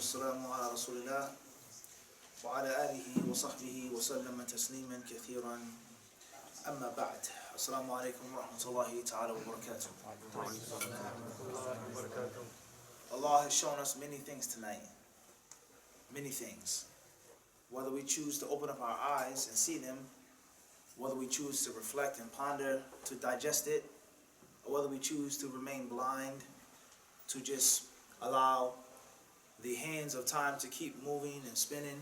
والسلام على رسول الله وعلى آله وصحبه وسلم تسليما كثيرا أما بعد. السلام عليكم ورحمة الله تعالى وبركاته. Allah has shown us many things tonight. Many things. Whether we choose to open up our eyes and see them, whether we choose to reflect and ponder to digest it, or whether we choose to remain blind, to just allow the hands of time to keep moving and spinning,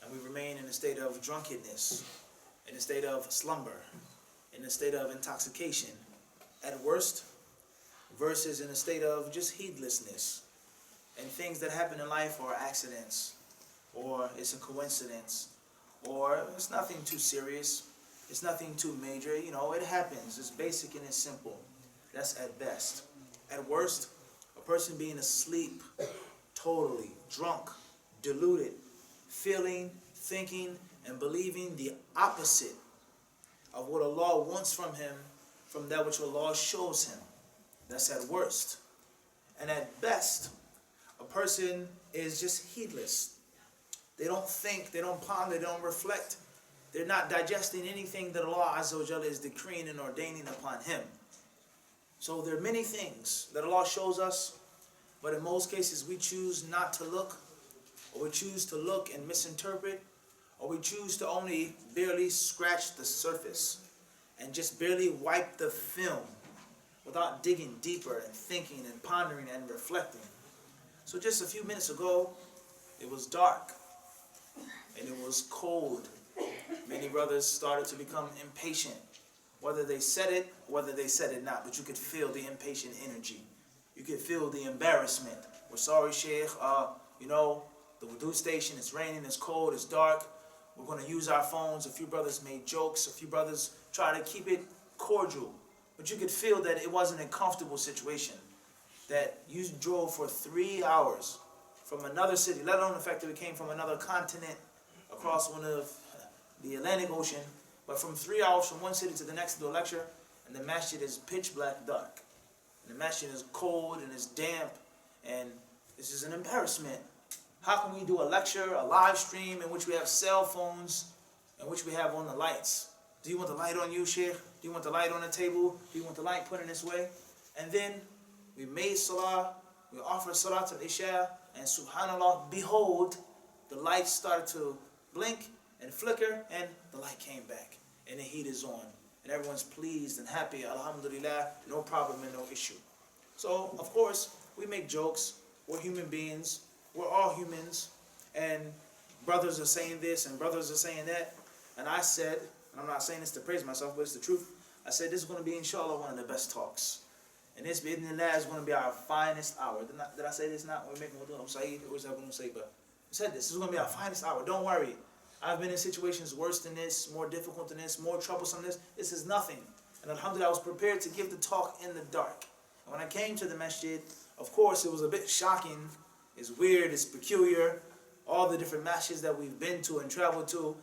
and we remain in a state of drunkenness, in a state of slumber, in a state of intoxication, at worst, versus in a state of just heedlessness. And things that happen in life are accidents, or it's a coincidence, or it's nothing too serious, it's nothing too major, it happens, it's basic and it's simple. That's at best. At worst, a person being asleep, totally drunk, deluded, feeling, thinking, and believing the opposite of what Allah wants from him, from that which Allah shows him. That's at worst. And at best, a person is just heedless. They don't think, they don't ponder, they don't reflect. They're not digesting anything that Allah Azza wa Jalla is decreeing and ordaining upon him. So there are many things that Allah shows us, but in most cases we choose not to look, or we choose to look and misinterpret, or we choose to only barely scratch the surface and just barely wipe the film without digging deeper and thinking and pondering and reflecting. So just a few minutes ago, it was dark and it was cold. Many brothers started to become impatient. Whether they said it, whether they said it not, but you could feel the impatient energy. You could feel the embarrassment. We're sorry, Sheikh, the wudu station, it's raining, it's cold, it's dark. We're going to use our phones. A few brothers made jokes. A few brothers tried to keep it cordial. But you could feel that it wasn't a comfortable situation. That you drove for 3 hours from another city, let alone the fact that we came from another continent across one of the Atlantic Ocean, but from 3 hours from one city to the next to do a lecture, and the masjid is pitch black dark. And the masjid is cold and it's damp, and this is an embarrassment. How can we do a lecture, a live stream, in which we have cell phones, in which we have on the lights? Do you want the light on you, Sheikh? Do you want the light on the table? Do you want the light put in this way? And then we made salah, we offered salat al-isha, and subhanallah, behold, the lights started to blink and flicker, and the light came back, and the heat is on, and everyone's pleased and happy, alhamdulillah, no problem and no issue. So, of course, we make jokes. We're human beings. We're all humans, and brothers are saying this, and brothers are saying that, and I said, and I'm not saying this to praise myself, but it's the truth, I said this is going to be, inshallah, one of the best talks. And this, bi'idhnillah, is going to be our finest hour. Did I say this not? We're making wudu. I'm saying it was going to say, but I said this is going to be our finest hour. Don't worry. I've been in situations worse than this, more difficult than this, more troublesome than this. This is nothing. And alhamdulillah, I was prepared to give the talk in the dark. And when I came to the masjid, of course, it was a bit shocking. It's weird. It's peculiar. All the different masjids that we've been to and traveled to,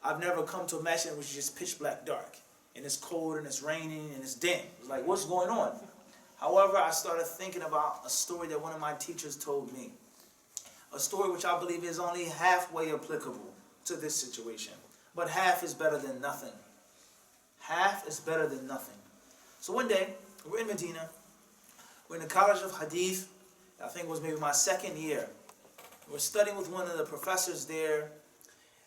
I've never come to a masjid which is just pitch black dark. And it's cold and it's raining and it's damp. It's like, what's going on? However, I started thinking about a story that one of my teachers told me. A story which I believe is only halfway applicable to this situation. But half is better than nothing. Half is better than nothing. So one day, we're in Medina. We're in the College of Hadith. I think it was maybe my second year. We're studying with one of the professors there.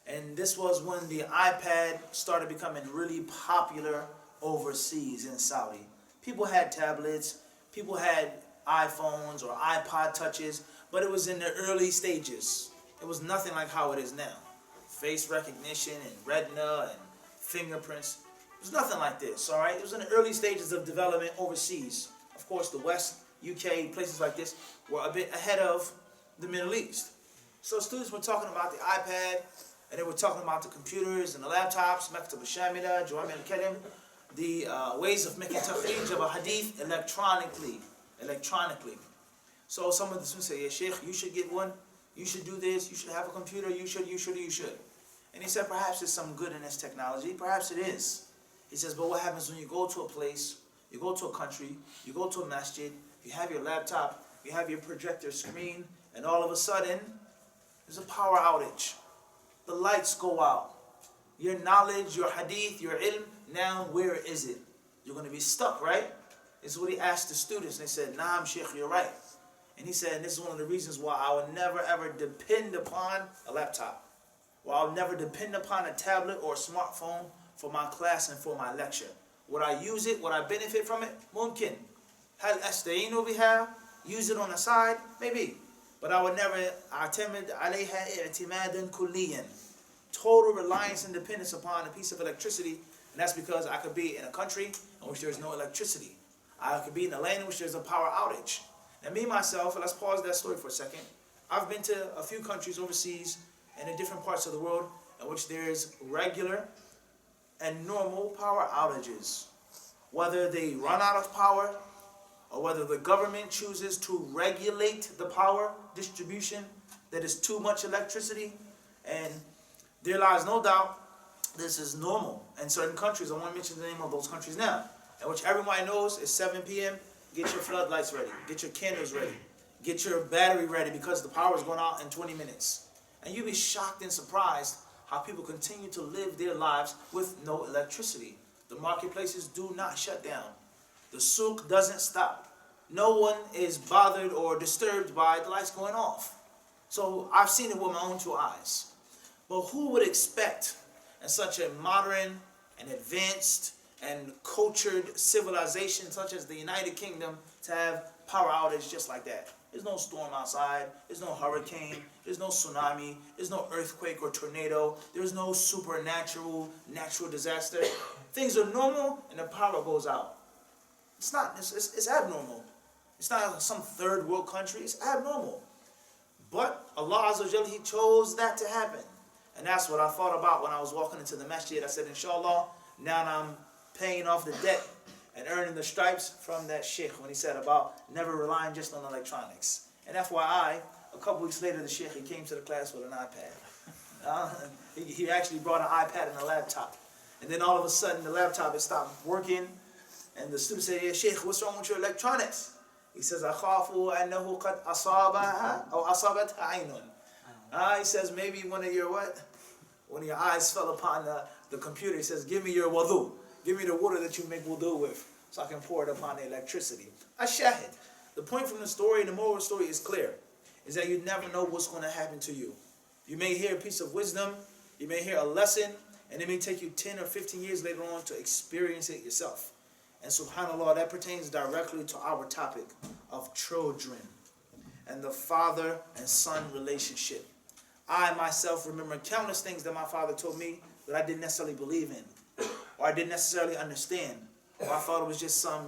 And this was when the iPad started becoming really popular overseas in Saudi. People had tablets. People had iPhones or iPod touches. But it was in the early stages. It was nothing like how it is now. Face recognition and retina and fingerprints. It was nothing like this, all right? It was in the early stages of development overseas. Of course, the West, UK, places like this were a bit ahead of the Middle East. So students were talking about the iPad, and they were talking about the computers and the laptops, Maktab al-Shamila, Jawami al-Kalim, the ways of making takhrij of a hadith electronically. So some of the students say, yeah, Sheikh, you should get one. You should do this. You should have a computer. You should. And he said, perhaps there's some good in this technology. Perhaps it is. He says, but what happens when you go to a place, you go to a country, you go to a masjid, you have your laptop, you have your projector screen, and all of a sudden, there's a power outage. The lights go out. Your knowledge, your hadith, your ilm, now where is it? You're going to be stuck, right? This is what he asked the students. They said, Naam, Sheikh, you're right. And he said, and this is one of the reasons why I would never ever depend upon a laptop. Or I would never depend upon a tablet or a smartphone for my class and for my lecture. Would I use it? Would I benefit from it? Mumkin. Hal asta'inu biha? Use it on the side? Maybe. But I would never a'tamid alayha i'timadan kulliyan. Total reliance and dependence upon a piece of electricity. And that's because I could be in a country in which there's no electricity. I could be in a land in which there's a power outage. And me, myself, let's pause that story for a second. I've been to a few countries overseas and in different parts of the world in which there's regular and normal power outages. Whether they run out of power or whether the government chooses to regulate the power distribution, that is too much electricity. And there lies no doubt this is normal in certain countries. I want to mention the name of those countries now, in which everybody knows it's 7 p.m., get your floodlights ready, get your candles ready, get your battery ready because the power is going out in 20 minutes. And you'll be shocked and surprised how people continue to live their lives with no electricity. The marketplaces do not shut down. The souk doesn't stop. No one is bothered or disturbed by the lights going off. So I've seen it with my own 2 eyes. But who would expect in such a modern and advanced and cultured civilization such as the United Kingdom to have power outage just like that? There's no storm outside, there's no hurricane, there's no tsunami, there's no earthquake or tornado, there's no supernatural natural disaster. Things are normal and the power goes out. It's abnormal. It's not some third world country, it's abnormal. But Allah Azza wa Jalla, He chose that to happen. And that's what I thought about when I was walking into the masjid. I said, inshallah, now I'm paying off the debt and earning the stripes from that sheikh when he said about never relying just on electronics. And FYI, a couple weeks later, the sheikh, he came to the class with an iPad. He actually brought an iPad and a laptop. And then all of a sudden, the laptop had stopped working. And the student said, yeah, sheikh, what's wrong with your electronics? He says, أَخَافُ أَنَّهُ قَدْ أَصَابَهَا أَوْ أَصَابَتْهَا عَيْنٌ. He says, maybe one of your what? One of your eyes fell upon the computer. He says, give me your wudu. Give me the water that you make wudu with so I can pour it upon the electricity. Ashahid. The point from the story, the moral of the story is clear, is that you never know what's going to happen to you. You may hear a piece of wisdom, you may hear a lesson, and it may take you 10 or 15 years later on to experience it yourself. And subhanAllah, that pertains directly to our topic of children and the father and son relationship. I myself remember countless things that my father told me that I didn't necessarily believe in, or I didn't necessarily understand, or I thought it was just some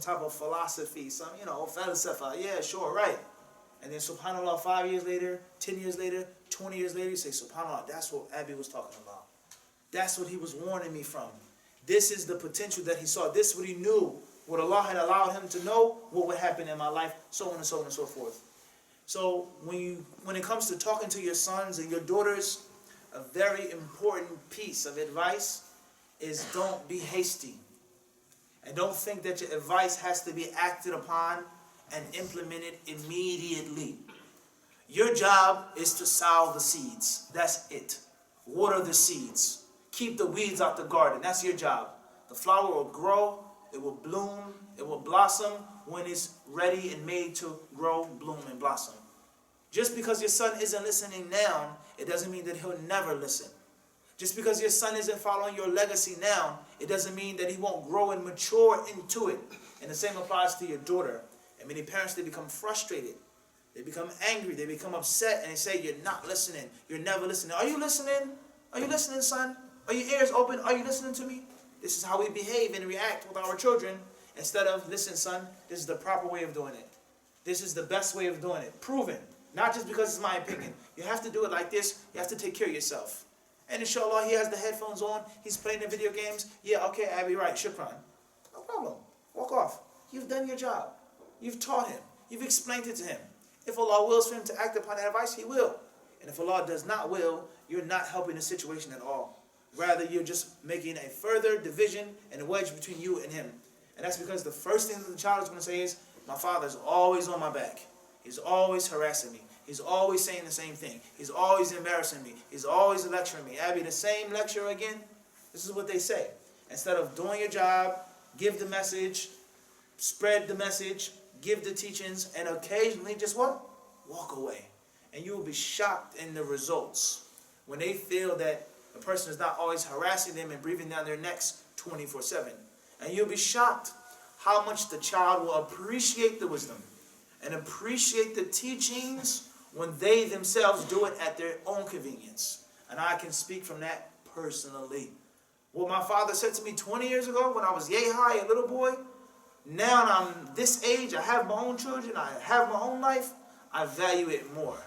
type of philosophy, some, falsafa. Yeah, sure, right. And then subhanAllah, 5 years later, 10 years later, 20 years later, you say, subhanAllah, that's what Abi was talking about. That's what he was warning me from. This is the potential that he saw. This is what he knew, what Allah had allowed him to know, what would happen in my life, so on and so on and so forth. So when it comes to talking to your sons and your daughters, a very important piece of advice is don't be hasty. And don't think that your advice has to be acted upon and implemented immediately. Your job is to sow the seeds. That's it. Water the seeds. Keep the weeds out the garden. That's your job. The flower will grow, it will bloom, it will blossom when it's ready and made to grow, bloom, and blossom. Just because your son isn't listening now, it doesn't mean that he'll never listen. Just because your son isn't following your legacy now, it doesn't mean that he won't grow and mature into it. And the same applies to your daughter. And many parents, they become frustrated. They become angry. They become upset. And they say, you're not listening. You're never listening. Are you listening? Are you listening, son? Are your ears open? Are you listening to me? This is how we behave and react with our children. Instead of, listen, son, this is the proper way of doing it. This is the best way of doing it. Proven. Not just because it's my opinion. You have to do it like this. You have to take care of yourself. And inshallah, he has the headphones on. He's playing the video games. Yeah, okay, Abby, right. Shukran. No problem. Walk off. You've done your job. You've taught him. You've explained it to him. If Allah wills for him to act upon that advice, He will. And if Allah does not will, you're not helping the situation at all. Rather, you're just making a further division and a wedge between you and him. And that's because the first thing that the child is going to say is, my father's always on my back. He's always harassing me. He's always saying the same thing. He's always embarrassing me. He's always lecturing me. Abby, the same lecture again? This is what they say. Instead of doing your job, give the message, spread the message, give the teachings, and occasionally just what? Walk away. And you will be shocked in the results when they feel that a person is not always harassing them and breathing down their necks 24/7. And you'll be shocked how much the child will appreciate the wisdom and appreciate the teachings when they themselves do it at their own convenience. And I can speak from that personally. What my father said to me 20 years ago when I was yay high, a little boy, now I'm this age, I have my own children, I have my own life, I value it more.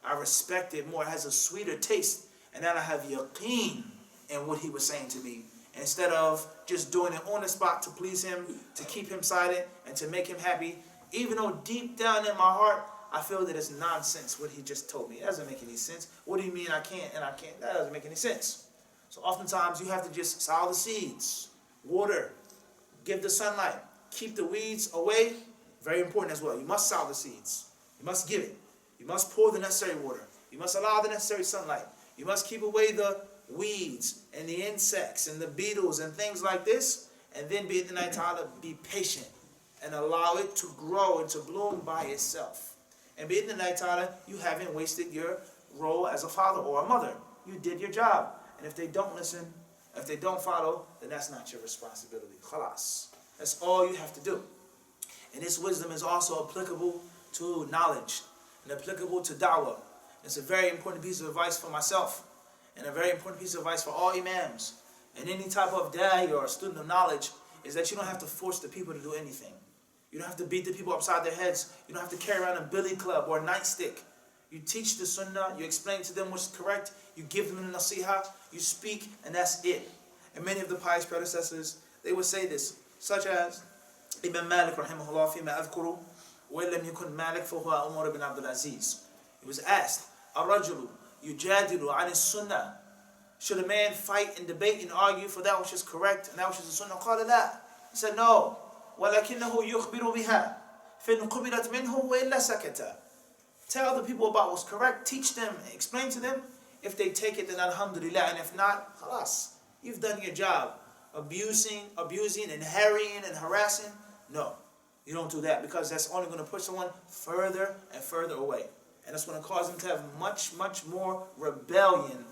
I respect it more. It has a sweeter taste. And then I have yaqeen in what he was saying to me. Instead of just doing it on the spot to please him, to keep him silent, and to make him happy, even though deep down in my heart, I feel that it's nonsense what he just told me. It doesn't make any sense. What do you mean I can't and I can't? That doesn't make any sense. So oftentimes you have to just sow the seeds, water, give the sunlight, keep the weeds away. Very important as well. You must sow the seeds. You must give it. You must pour the necessary water. You must allow the necessary sunlight. You must keep away the weeds and the insects and the beetles and things like this. And then be patient and allow it to grow and to bloom by itself. And be you haven't wasted your role as a father or a mother. You did your job. And if they don't listen, if they don't follow, then that's not your responsibility. Khalas. That's all you have to do. And this wisdom is also applicable to knowledge and applicable to da'wah. It's a very important piece of advice for myself and a very important piece of advice for all imams and any type of da'i or student of knowledge is that you don't have to force the people to do anything. You don't have to beat the people upside their heads. You don't have to carry around a billy club or a nightstick. You teach the sunnah, you explain to them what's correct, you give them the nasiha, you speak, and that's it. And many of the pious predecessors, they would say this, such as Ibn Malik rahimahullah fima adhkuru wa illam yakun Malik fahuwa Umar ibn Abdul Aziz. He was asked, Ar-rajulu yujadilu an sunnah. Should a man fight and debate and argue for that which is correct and that which is the sunnah? Qala la. He said, no. وَلَكِنَّهُ يُخْبِرُ بِهَا فَإِنْ قُبِلَتْ مِنْهُ وَإِلَّا سَكَتَ. Tell the people about what's correct, teach them, explain to them. If they take it, then alhamdulillah, and if not, khalas. You've done your job. Abusing and harrying and harassing, no. You don't do that because that's only going to push someone further and further away. And it's going to cause them to have much, much more rebellion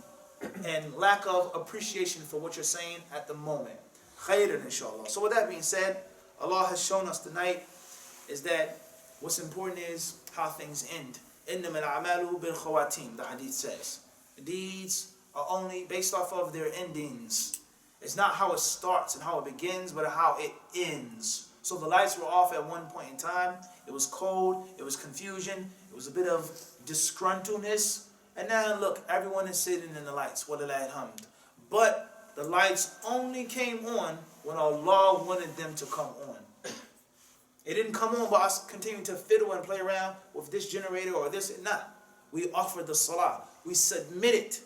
and lack of appreciation for what you're saying at the moment. Khairan, inshallah. So with that being said, Allah has shown us tonight is that what's important is how things end. إِنَّمَا الْأَعْمَالُ بِالْخَوَاتِيمِ, the hadith says. Deeds are only based off of their endings. It's not how it starts and how it begins, but how it ends. So the lights were off at one point in time. It was cold. It was confusion. It was a bit of disgruntledness. And now look, everyone is sitting in the lights. Walillahi alhamd. But the lights only came on when Allah wanted them to come on. It didn't come on by us continuing to fiddle and play around with this generator or this. Nah. We offered the salah. We submitted.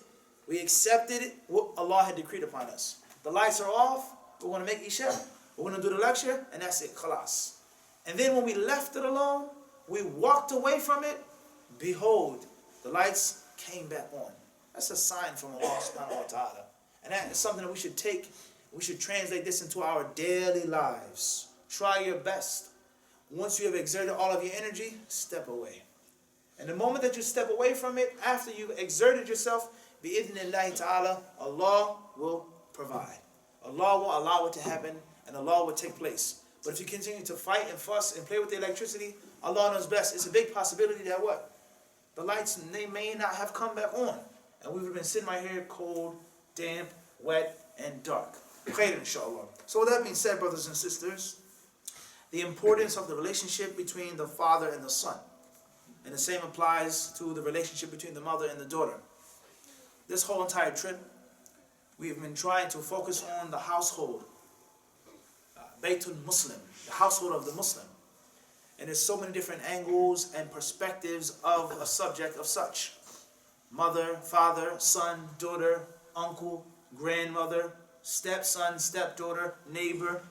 We accepted it, what Allah had decreed upon us. The lights are off. We're going to make Isha. We're going to do the lecture. And that's it. Khalas. And then when we left it alone, we walked away from it. Behold, the lights came back on. That's a sign from Allah subhanahu wa ta'ala. And that is something that we should take. We should translate this into our daily lives. Try your best. Once you have exerted all of your energy, step away. And the moment that you step away from it, after you've exerted yourself, bi'idhnillahi ta'ala, Allah will provide. Allah will allow it to happen, and Allah will take place. But if you continue to fight and fuss and play with the electricity, Allah knows best. It's a big possibility that what? The lights, they may not have come back on. And we would have been sitting right here cold, damp, wet, and dark. Khayr, inshallah. So with that being said, brothers and sisters, the importance of the relationship between the father and the son. And the same applies to the relationship between the mother and the daughter. This whole entire trip, we've been trying to focus on the household. Baytul Muslim, the household of the Muslim. And there's so many different angles and perspectives of a subject of such. Mother, father, son, daughter, uncle, grandmother, stepson, stepdaughter, neighbor.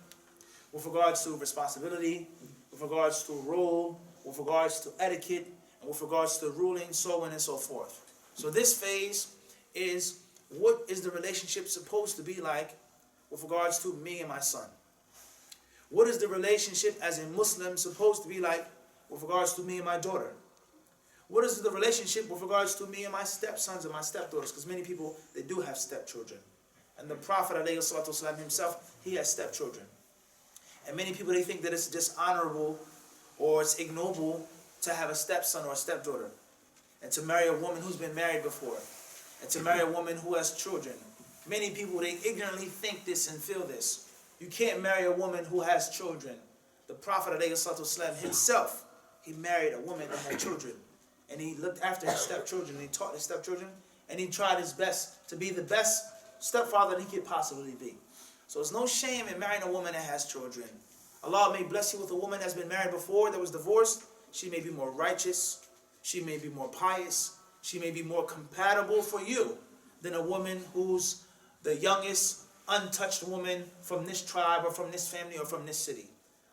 With regards to responsibility, with regards to role, with regards to etiquette, and with regards to ruling, so on and so forth. So this phase is, what is the relationship supposed to be like with regards to me and my son? What is the relationship as a Muslim supposed to be like with regards to me and my daughter? What is the relationship with regards to me and my stepsons and my stepdaughters? Because many people, they do have stepchildren. And the Prophet ﷺ himself, he has stepchildren. And many people, they think that it's dishonorable or it's ignoble to have a stepson or a stepdaughter, and to marry a woman who's been married before, and to marry a woman who has children. Many people, they ignorantly think this and feel this. You can't marry a woman who has children. The Prophet ﷺ himself, he married a woman that had children. And he looked after his stepchildren, and he taught his stepchildren, and he tried his best to be the best stepfather that he could possibly be. So there's no shame in marrying a woman that has children. Allah may bless you with a woman that's been married before, that was divorced. She may be more righteous, she may be more pious, she may be more compatible for you than a woman who's the youngest, untouched woman from this tribe or from this family or from this city.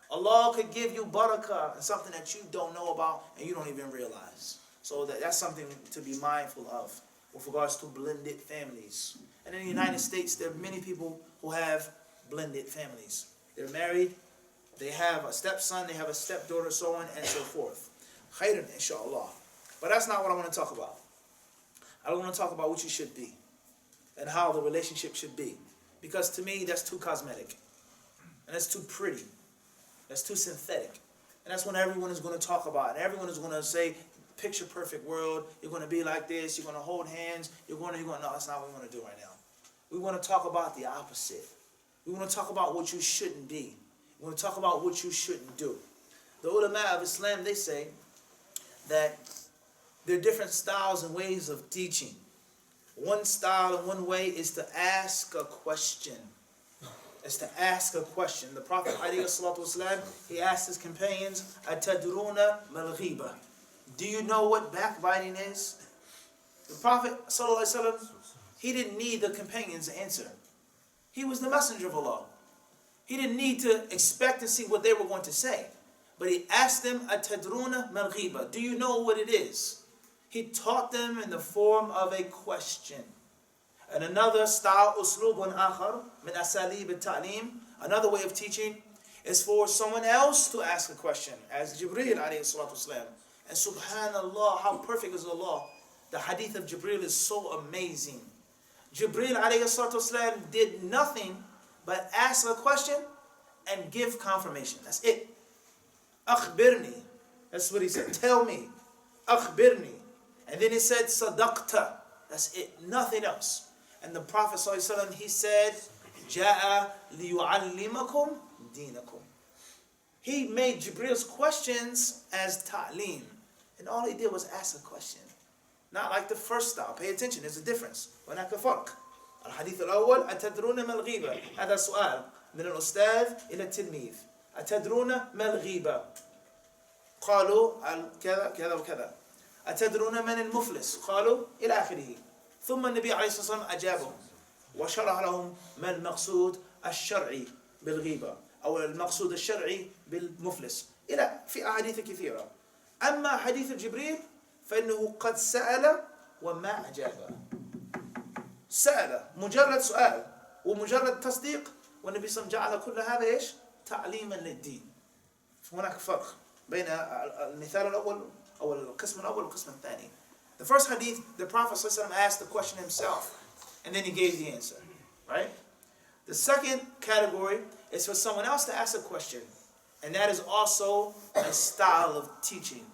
Allah could give you barakah and something that you don't know about and you don't even realize. So that's something to be mindful of with regards to blended families. And in the United States, there are many people who have blended families. They're married, they have a stepson, they have a stepdaughter, so on and so forth. Khairan, inshallah. But that's not what I want to talk about. I want to talk about what you should be and how the relationship should be. Because to me, that's too cosmetic. And that's too pretty. That's too synthetic. And that's what everyone is going to talk about. And everyone is going to say, picture perfect world. You're going to be like this. You're going to hold hands. No, that's not what we want to do right now. We want to talk about the opposite. We want to talk about what you shouldn't be. We want to talk about what you shouldn't do. The ulama of Islam, they say that there are different styles and ways of teaching. One style and one way is to ask a question. It's to ask a question. The Prophet ﷺ, he asked his companions, "Atadruna mal ghiba?" Do you know what backbiting is? The Prophet ﷺ, he didn't need the companions to answer. He was the messenger of Allah. He didn't need to expect to see what they were going to say. But he asked them, "Atadruna mal ghiba?" Do you know what it is? He taught them in the form of a question. And another style, uslubun akhar min asalib al-ta'lim, another way of teaching is for someone else to ask a question, as Jibreel alayhi salatu wasalam. And subhanallah, how perfect is Allah. The hadith of Jibreel is so amazing. Jibreel alayhi salatu wasalam did nothing but ask a question and give confirmation. That's it. Akhbirni. That's what he said. Tell me. Akhbirni. And then he said, Sadaqta. That's it. Nothing else. And the Prophet ﷺ, he said, Ja'a liyu'allimakum dinakum. He made Jibreel's questions as ta'lim. And all he did was ask a question. Not like the first style. Pay attention. There's a difference. هناك فرق. الحديث الأول أتدرون ما الغيبة؟ هذا سؤال من الأستاذ إلى التلميذ. أتدرون ما الغيبة؟ قالوا كذا كذا وكذا. أتدرون من المفلس؟ قالوا إلى آخره. ثم النبي عليه الصلاة والسلام أجابهم وشرح لهم ما المقصود الشرعي بالغيبة أو المقصود الشرعي بالمفلس إلى في أحاديث كثيرة. أما حديث جبريل فإنه قد سأل وما أجاب. سأل مجرد سؤال ومجرد تصديق والنبي صلى الله عليه وسلم جعل كل هذا إيش؟ تعليما للدين. هناك فرق بين المثال الأول أو القسم الأول والقسم الثاني. The first hadith, the Prophet ﷺ asked the question himself, and then he gave the answer, right? The second category is for someone else to ask a question, and that is also a style of teaching.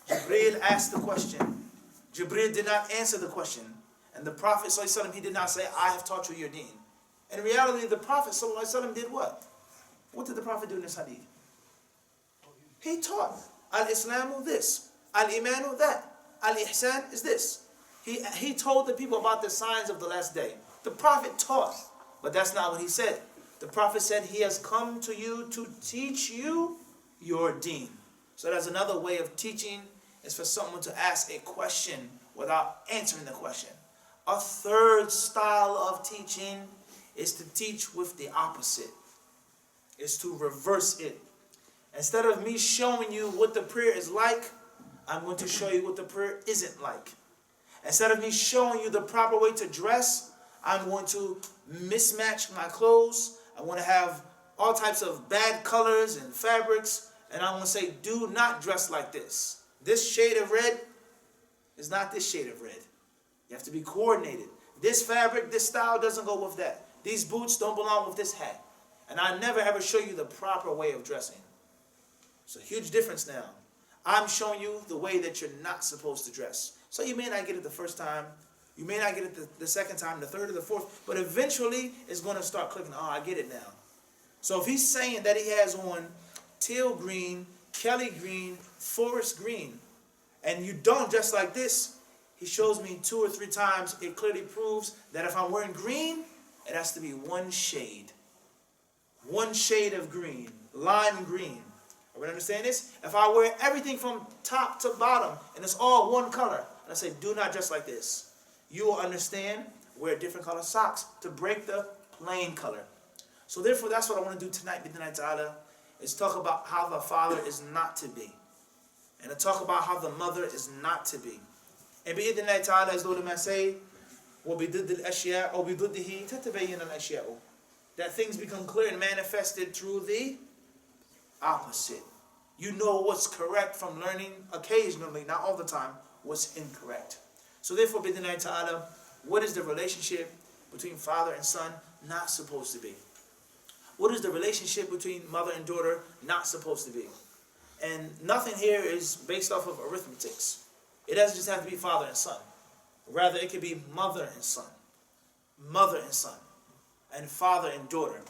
Jibreel asked the question. Jibreel did not answer the question, and the Prophet ﷺ, he did not say, "I have taught you your deen." In reality, the Prophet ﷺ did what? What did the Prophet do in this hadith? He taught. Al-Islamu this. Al-Imanu that. Al-Ihsan is this. He told the people about the signs of the last day. The Prophet taught, but that's not what he said. The Prophet said he has come to you to teach you your deen. So that's another way of teaching, is for someone to ask a question without answering the question. A third style of teaching is to teach with the opposite, is to reverse it. Instead of me showing you what the prayer is like, I'm going to show you what the prayer isn't like. Instead of me showing you the proper way to dress, I'm going to mismatch my clothes. I want to have all types of bad colors and fabrics. And I'm going to say, do not dress like this. This shade of red is not this shade of red. You have to be coordinated. This fabric, this style doesn't go with that. These boots don't belong with this hat. And I never ever show you the proper way of dressing. It's a huge difference now. I'm showing you the way that you're not supposed to dress. So you may not get it the first time. You may not get it the second time, the third or the fourth. But eventually, it's going to start clicking. Oh, I get it now. So if he's saying that he has on teal green, Kelly green, forest green, and you don't dress like this, he shows me 2 or 3 times. It clearly proves that if I'm wearing green, it has to be one shade. One shade of green, lime green. Everybody understand this? If I wear everything from top to bottom and it's all one color, and I say, do not dress like this, you will understand, wear different color socks to break the plain color. So therefore, that's what I want to do tonight, Bidnai Ta'ala, is talk about how the father is not to be. And to talk about how the mother is not to be. And Bidnai Ta'ala, as the ulama say, وَبِضِدِّ الْأَشْيَاءِ أَوْ بِضِدِّهِ تَتَبَيَّنَ الْأَشْيَاءُ. That things become clear and manifested through the opposite. You know what's correct from learning occasionally, not all the time, what's incorrect. So therefore, Bidnai Ta'ala, what is the relationship between father and son not supposed to be? What is the relationship between mother and daughter not supposed to be? And nothing here is based off of arithmetics. It doesn't just have to be father and son. Rather, it could be mother and son, and father and daughter.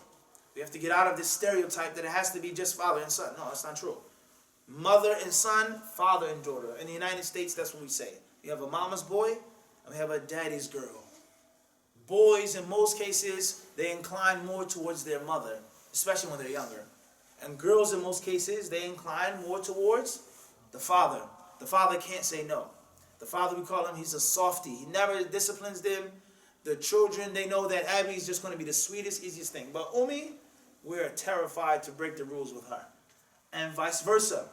We have to get out of this stereotype that it has to be just father and son. No, that's not true. Mother and son, father and daughter. In the United States, that's what we say. We have a mama's boy, and we have a daddy's girl. Boys, in most cases, they incline more towards their mother, especially when they're younger. And girls, in most cases, they incline more towards the father. The father can't say no. The father, we call him, he's a softie. He never disciplines them. The children, they know that Abby is just going to be the sweetest, easiest thing. But Umi, we're terrified to break the rules with her. And vice versa.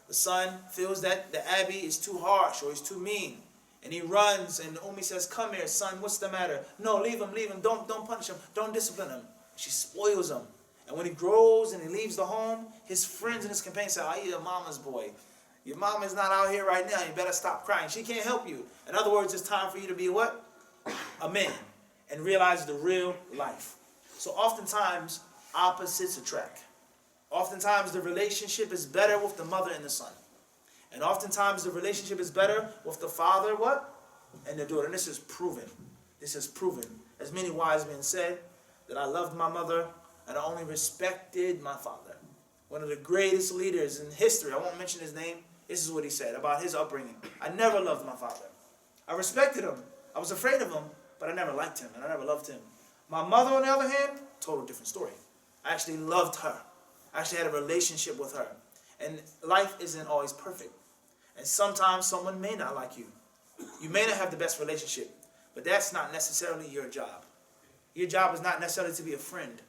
The son feels that the Abby is too harsh or he's too mean. And he runs and Umi says, come here, son, what's the matter? No, leave him. Don't punish him. Don't discipline him. She spoils him. And when he grows and he leaves the home, his friends and his companions say, oh, you're a mama's boy. Your mom is not out here right now. You better stop crying. She can't help you. In other words, it's time for you to be what? A man. And realize the real life. So oftentimes, opposites attract. Oftentimes, the relationship is better with the mother and the son. And oftentimes, the relationship is better with the father, what? And the daughter. And this is proven. This is proven. As many wise men said, that I loved my mother and I only respected my father. One of the greatest leaders in history, I won't mention his name, this is what he said about his upbringing. I never loved my father. I respected him. I was afraid of him, but I never liked him and I never loved him. My mother, on the other hand, total different story. I actually loved her. I actually had a relationship with her. And life isn't always perfect. And sometimes someone may not like you. You may not have the best relationship, but that's not necessarily your job. Your job is not necessarily to be a friend.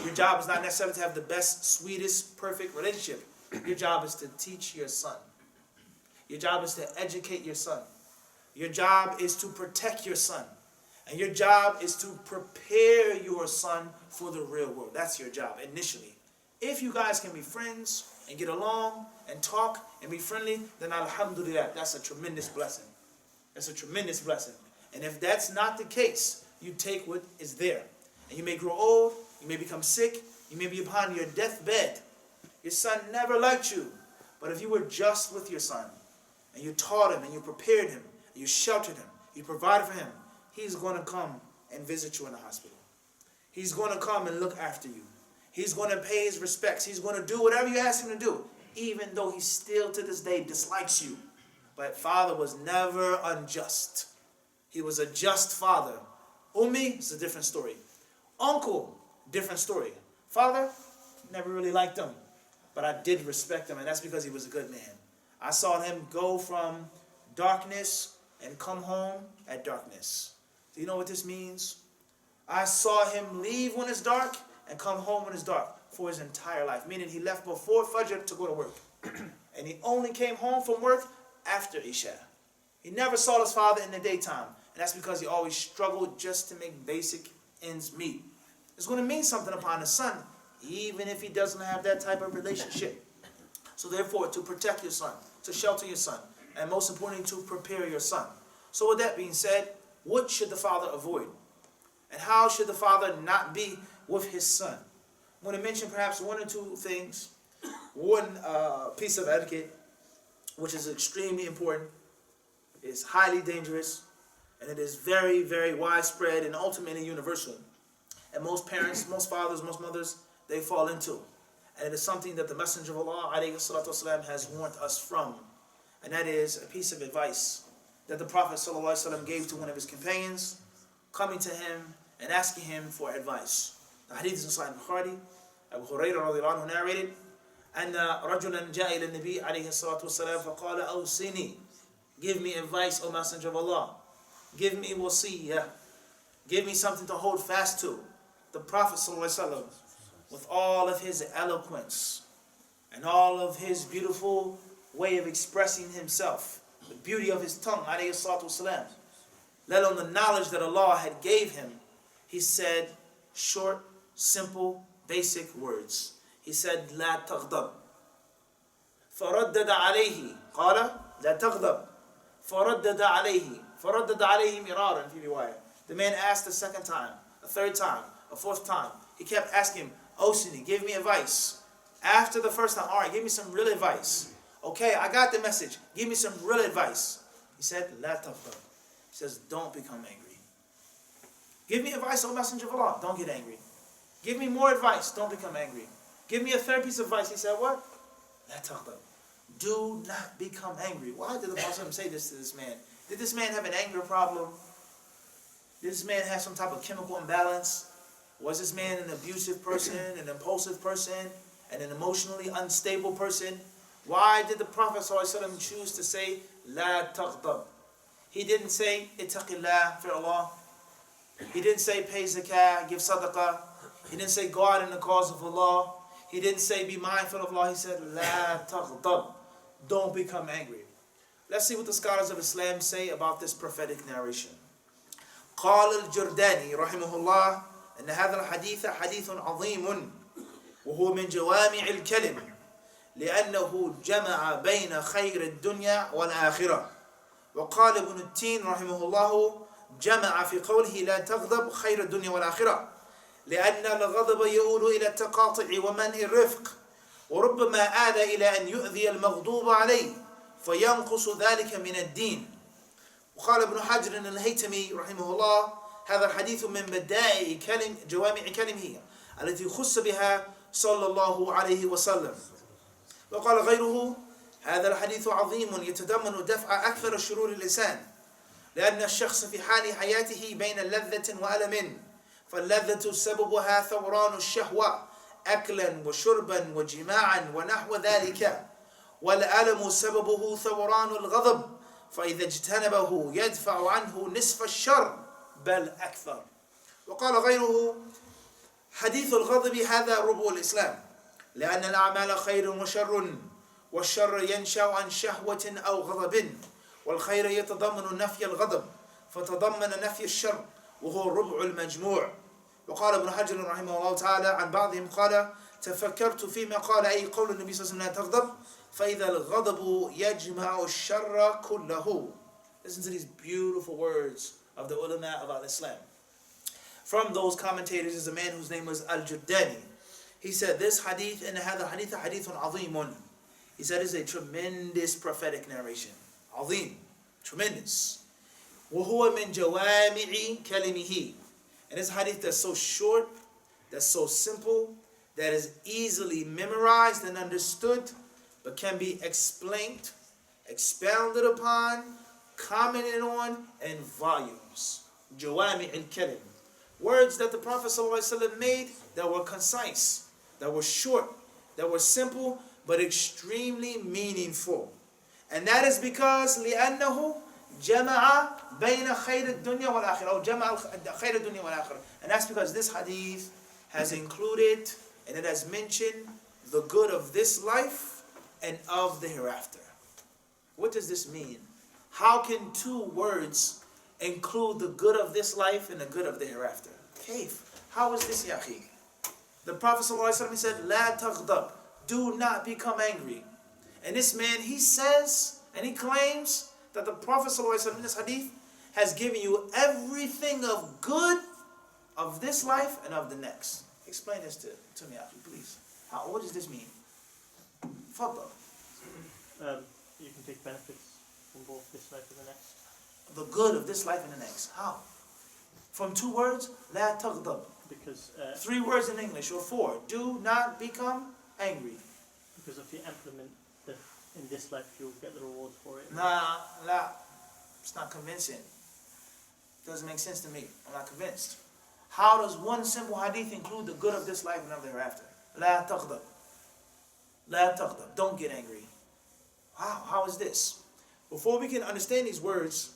Your job is not necessarily to have the best, sweetest, perfect relationship. Your job is to teach your son. Your job is to educate your son. Your job is to protect your son. And your job is to prepare your son for the real world. That's your job initially. If you guys can be friends and get along and talk and be friendly, then alhamdulillah, that's a tremendous blessing. That's a tremendous blessing. And if that's not the case, you take what is there. And you may grow old, you may become sick, you may be upon your deathbed. Your son never liked you. But if you were just with your son, and you taught him, and you prepared him, and you sheltered him, you provided for him, he's going to come and visit you in the hospital. He's going to come and look after you. He's going to pay his respects. He's going to do whatever you ask him to do, even though he still to this day dislikes you. But father was never unjust. He was a just father. Ummi is a different story. Uncle, different story. Father, never really liked him, but I did respect him, and that's because he was a good man. I saw him go from darkness and come home at darkness. Do you know what this means? I saw him leave when it's dark and come home when it's dark for his entire life. Meaning he left before Fajr to go to work. And he only came home from work after Isha. He never saw his father in the daytime. And that's because he always struggled just to make basic ends meet. It's going to mean something upon the son, even if he doesn't have that type of relationship. So therefore, to protect your son, to shelter your son, and most importantly, to prepare your son. So with that being said, what should the father avoid? And how should the father not be with his son? I'm going to mention perhaps one or two things. One piece of etiquette, which is extremely important, is highly dangerous, and it is very, very widespread and ultimately universal. And most parents, most fathers, most mothers, they fall into. And it is something that the Messenger of Allah ﷺ has warned us from. And that is a piece of advice that the Prophet ﷺ gave to one of his companions, coming to him and asking him for advice. The hadith is in Sahih Bukhari. Abu Hurairah radiallahu anhu narrated, أن رجلا جاء إلى النبي عليه الصلاة والسلام فقال أوصني, give me advice, O Messenger of Allah. Give me wasiyah. Give me something to hold fast to. The Prophet ﷺ, with all of his eloquence and all of his beautiful way of expressing himself, the beauty of his tongue, alayhi salatu wasalam, let alone the knowledge that Allah had gave him, he said short, simple, basic words. He said, لا تغضب. فردد عليه. قال لا تغضب. فردد عليه. فردد عليه مرارا في رواية. The man asked a second time, a third time, a fourth time. He kept asking him, Osini, give me advice. After the first time, all right, give me some real advice. Okay, I got the message. Give me some real advice. He said, لا تغضب. He says, don't become angry. Give me advice, O Messenger of Allah. Don't get angry. Give me more advice. Don't become angry. Give me a third piece of advice. He said, what? لا تغضب. Do not become angry. Why did the Prophet say this to this man? Did this man have an anger problem? Did this man have some type of chemical imbalance? Was this man an abusive person, an impulsive person, and an emotionally unstable person? Why did the Prophet ﷺ choose to say, لا تغضب? He didn't say, ittaqillah, fear Allah. He didn't say, pay zakah, give sadaqah. He didn't say, go out in the cause of Allah. He didn't say, be mindful of Allah. He said, لا تغضب. Don't become angry. Let's see what the scholars of Islam say about this prophetic narration. قال الجرداني رحمه الله أن هذا الحديث حديث عظيم وهو من جوامع الكلم لأنه جمع بين خير الدنيا والآخرة. وقال ابن التين رحمه الله جمع في قوله لا تغضب خير الدنيا والآخرة لأن الغضب يؤول إلى التقاطع ومنع الرفق وربما آل إلى أن يؤذي المغضوب عليه فينقص ذلك من الدين. وقال ابن حجر الهيتمي رحمه الله هذا الحديث من بدائع جوامع كلمه التي خص بها صلى الله عليه وسلم. وقال غيره هذا الحديث عظيم يتضمن دفع أكثر شرور اللسان لأن الشخص في حال حياته بين لذة وألم فاللذة سببها ثوران الشهوة أكلا وشربا وجماعا ونحو ذلك والألم سببه ثوران الغضب فإذا اجتنبه يدفع عنه نصف الشر بل أكثر. وقال غيره حديث الغضب هذا ربع الإسلام لأن الأعمال خير وشر والشر ينشأ عن شهوة أو غضب والخير يتضمن نفي الغضب فتضمن نفي الشر وهو ربع المجموع. وقال ابن حجر رحمه الله تعالى عن بعضهم قال تفكرت فيما قال أي قول النبي صلى الله عليه وسلم لا تغضب فإذا الغضب يجمع الشر كله. Listen to these beautiful words of the ulama of Islam. From those commentators is a man whose name was Al-Juddani. He said this hadith, and هذا hadith hadithun عظيم. He said it's a tremendous prophetic narration. عظيم, tremendous. وهو من جوامع كلمه. And this hadith that's so short, that's so simple, that is easily memorized and understood, but can be explained, expounded upon, commented on in volumes. Jawami al-kalim. Words that the Prophet ﷺ made that were concise, that were short, that were simple, but extremely meaningful. And that is because لأنه جمع بين خير الدنيا والآخرة أو جمع خير الدنيا والآخرة. And that's because this hadith has included and it has mentioned the good of this life and of the hereafter. What does this mean? How can two words include the good of this life and the good of the hereafter? Kaif? How is this, ya akhi? The Prophet ﷺ said, La taghdab, do not become angry. And this man, he says, and he claims that the Prophet ﷺ in this hadith has given you everything of good of this life and of the next. Explain this to me, akhi, please. What does this mean? Fadda. You can take benefits from both this life and the next. The good of this life and the next. How? From two words, La taghdab. Because 3 words in English, or 4. Do not become angry. Because if you implement in this life, you'll get the reward for it. Nah, it's not convincing. Doesn't make sense to me. I'm not convinced. How does one simple hadith include the good of this life and of the hereafter? La taghdab. La taghdab. Don't get angry. Wow, how is this? Before we can understand these words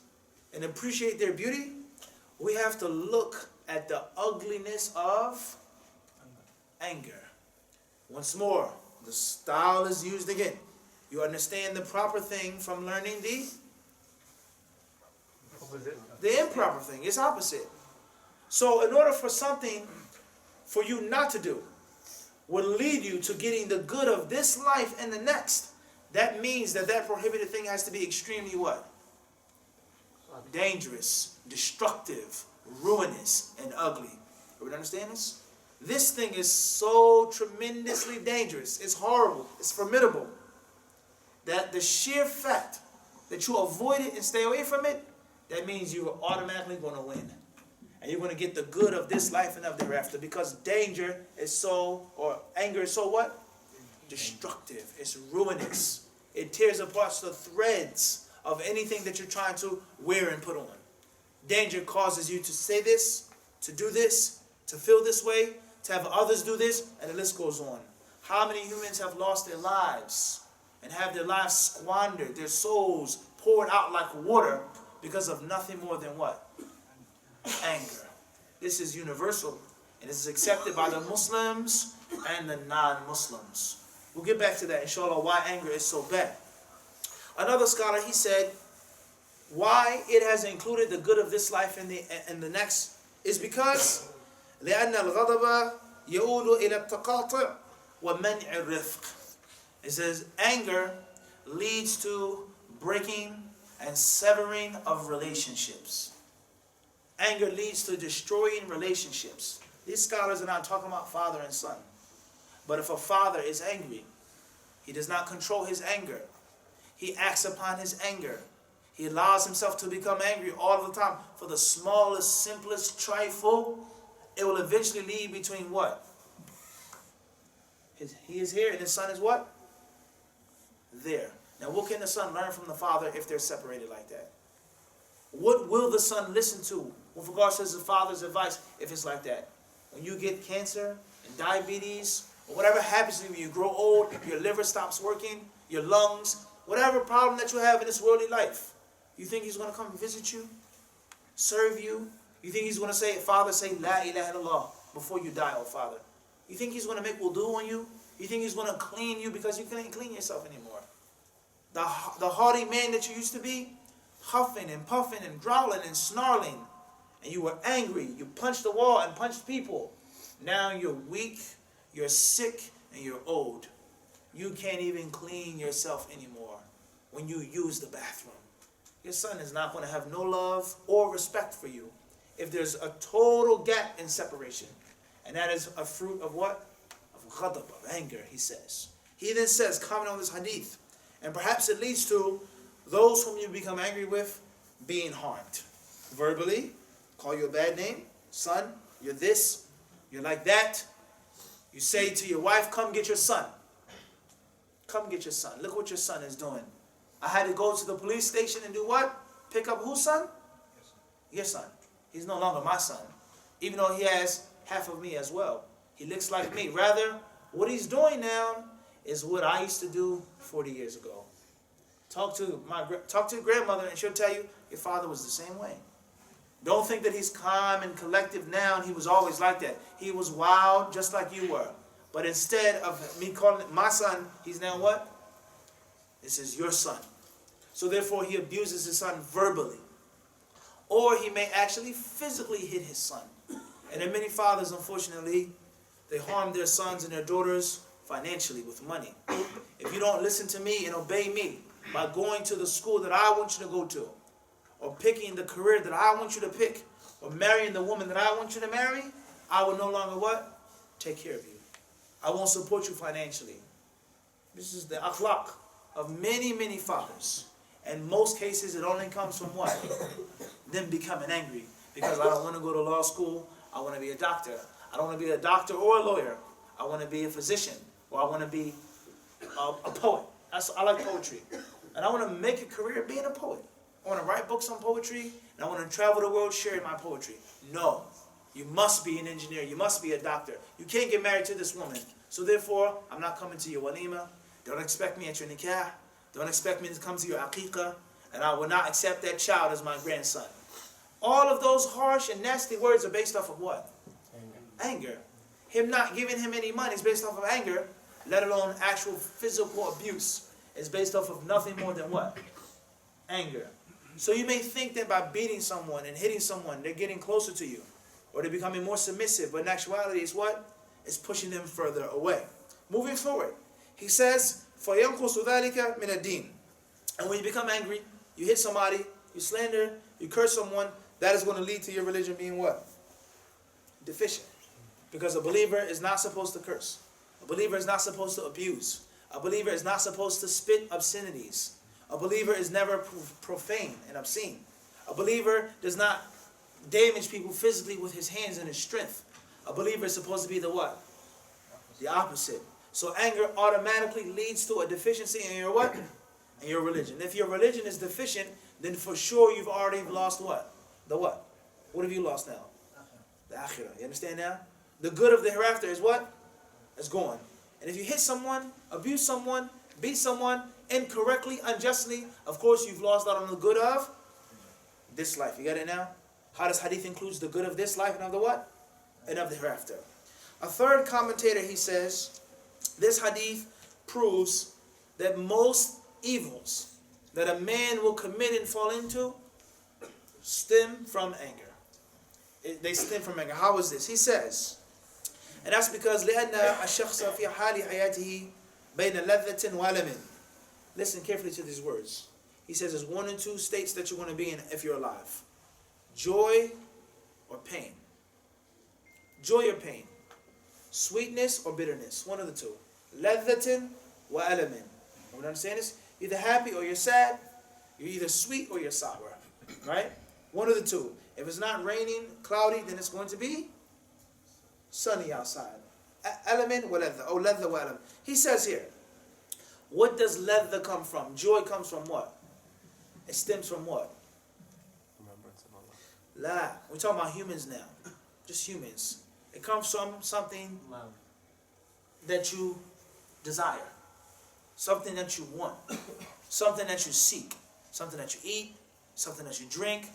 and appreciate their beauty, we have to look at the ugliness of anger. Once more, the style is used again. You understand the proper thing from learning the improper thing. It's opposite. So in order for something for you not to do will lead you to getting the good of this life and the next, that means that prohibited thing has to be extremely what? Dangerous, destructive, ruinous, and ugly. Everybody understand this? This thing is so tremendously dangerous. It's horrible. It's formidable. That the sheer fact that you avoid it and stay away from it, that means you're automatically going to win. And you're going to get the good of this life and of the hereafter. Because anger is so what? Destructive. It's ruinous. It tears apart the threads of anything that you're trying to wear and put on. Danger causes you to say this, to do this, to feel this way, to have others do this, and the list goes on. How many humans have lost their lives and have their lives squandered, their souls poured out like water because of nothing more than what? Anger. This is universal, and this is accepted by the Muslims and the non-Muslims. We'll get back to that, inshallah, why anger is so bad. Another scholar, he said, why it has included the good of this life and the next is because لأن الغضب يؤول إلى التقاطع ومنع الرفق. It says anger leads to breaking and severing of relationships. Anger leads to destroying relationships. These scholars are not talking about father and son. But if a father is angry, he does not control his anger. He acts upon his anger. He allows himself to become angry all the time for the smallest, simplest trifle. It will eventually lead between what? He is here and his son is what? There. Now what can the son learn from the father if they're separated like that? What will the son listen to with regards to his father's advice if it's like that? When you get cancer and diabetes, or whatever happens to you when you grow old, your liver stops working, your lungs, whatever problem that you have in this worldly life, you think he's going to come and visit you? Serve you? You think he's going to say, Father, say La ilaha illallah before you die, oh Father? You think he's going to make wudu on you? You think he's going to clean you because you can't clean yourself anymore? The haughty man that you used to be, huffing and puffing and growling and snarling, and you were angry, you punched the wall and punched people. Now you're weak, you're sick, and you're old. You can't even clean yourself anymore when you use the bathroom. Your son is not going to have no love or respect for you if there's a total gap in separation. And that is a fruit of what? Of ghadab, of anger, he says. He then says, comment on this hadith, and perhaps it leads to those whom you become angry with being harmed. Verbally, call you a bad name. Son, you're this, you're like that. You say to your wife, come get your son. Come get your son. Look what your son is doing. I had to go to the police station and do what? Pick up whose son? Your son. He's no longer my son. Even though he has half of me as well. He looks like me. Rather, what he's doing now is what I used to do 40 years ago. Talk to your grandmother and she'll tell you, your father was the same way. Don't think that he's calm and collective now and he was always like that. He was wild just like you were. But instead of me calling it my son, he's now what? This is your son. So therefore he abuses his son verbally. Or he may actually physically hit his son. And then many fathers, unfortunately, they harm their sons and their daughters financially with money. If you don't listen to me and obey me by going to the school that I want you to go to, or picking the career that I want you to pick, or marrying the woman that I want you to marry, I will no longer what? Take care of you. I won't support you financially. This is the akhlaq of many, many fathers. In most cases, it only comes from what? Them becoming angry. Because I don't want to go to law school, I want to be a doctor. I don't want to be a doctor or a lawyer. I want to be a physician, or I want to be a poet. I like poetry. And I want to make a career being a poet. I want to write books on poetry, and I want to travel the world sharing my poetry. No. You must be an engineer. You must be a doctor. You can't get married to this woman. So therefore, I'm not coming to your walima. Don't expect me at your nikah. Don't expect me to come to your aqiqah. And I will not accept that child as my grandson. All of those harsh and nasty words are based off of what? Anger. Him not giving him any money is based off of anger, let alone actual physical abuse. It's based off of nothing more than what? Anger. So you may think that by beating someone and hitting someone, they're getting closer to you, or they're becoming more submissive, but in actuality, it's what? It's pushing them further away. Moving forward, he says, فَيَنْقُصُ ذَلِكَ مِنَ الدِّينِ. And when you become angry, you hit somebody, you slander, you curse someone, that is going to lead to your religion being what? Deficient. Because a believer is not supposed to curse. A believer is not supposed to abuse. A believer is not supposed to spit obscenities. A believer is never profane and obscene. A believer does not damage people physically with his hands and his strength. A believer is supposed to be the what? The opposite. So anger automatically leads to a deficiency in your what? In your religion. If your religion is deficient, then for sure you've already lost what? The what? What have you lost now? The akhirah. You understand now? The good of the hereafter is what? It's gone. And if you hit someone, abuse someone, beat someone incorrectly, unjustly, of course you've lost out on the good of this life. You got it now? How does hadith includes the good of this life and of the what? And of the hereafter. A third commentator, he says, this hadith proves that most evils that a man will commit and fall into stem from anger. They stem from anger. How is this? He says, and that's because لأن الشخص في حال حياته بين لذة وألم. Listen carefully to these words. He says there's one and two states that you're going to be in if you're alive. Joy or pain. Joy or pain. Sweetness or bitterness. One of the two. لذة وألم. You understand this? Either happy or you're sad. You're either sweet or you're sour. Right? One of the two. If it's not raining, cloudy, then it's going to be sunny outside. Alamin wa ladha, or ladha wa alam. He says here, what does ladha come from? Joy comes from what? It stems from what? Remembrance of Allah. La. We're talking about humans now. Just humans. It comes from something that you desire. Something that you want. Something that you seek. Something that you eat. Something that you drink.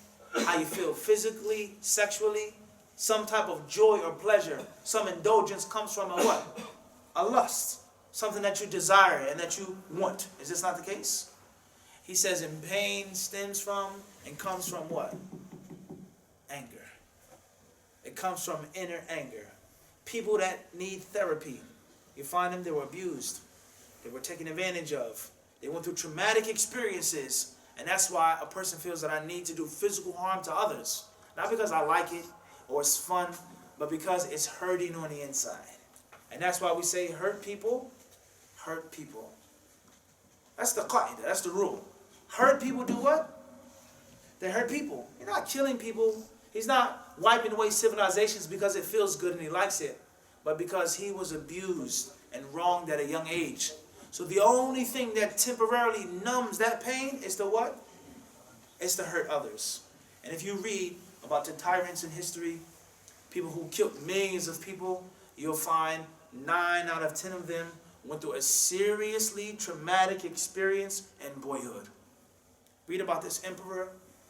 How you feel physically, sexually. Some type of joy or pleasure, some indulgence comes from a what? A lust. Something that you desire and that you want. Is this not the case? He says, and pain stems from and comes from what? Anger. It comes from inner anger. People that need therapy, you find them, they were abused. They were taken advantage of. They went through traumatic experiences. And that's why a person feels that I need to do physical harm to others. Not because I like it, or it's fun, but because it's hurting on the inside. And that's why we say hurt people, hurt people. That's the qaida, that's the rule. Hurt people do what? They hurt people. You're not killing people. He's not wiping away civilizations because it feels good and he likes it, but because he was abused and wronged at a young age. So the only thing that temporarily numbs that pain is to what? It's to hurt others. And if you read about the tyrants in history, people who killed millions of people, you'll find 9 out of 10 of them went through a seriously traumatic experience in boyhood. Read about this emperor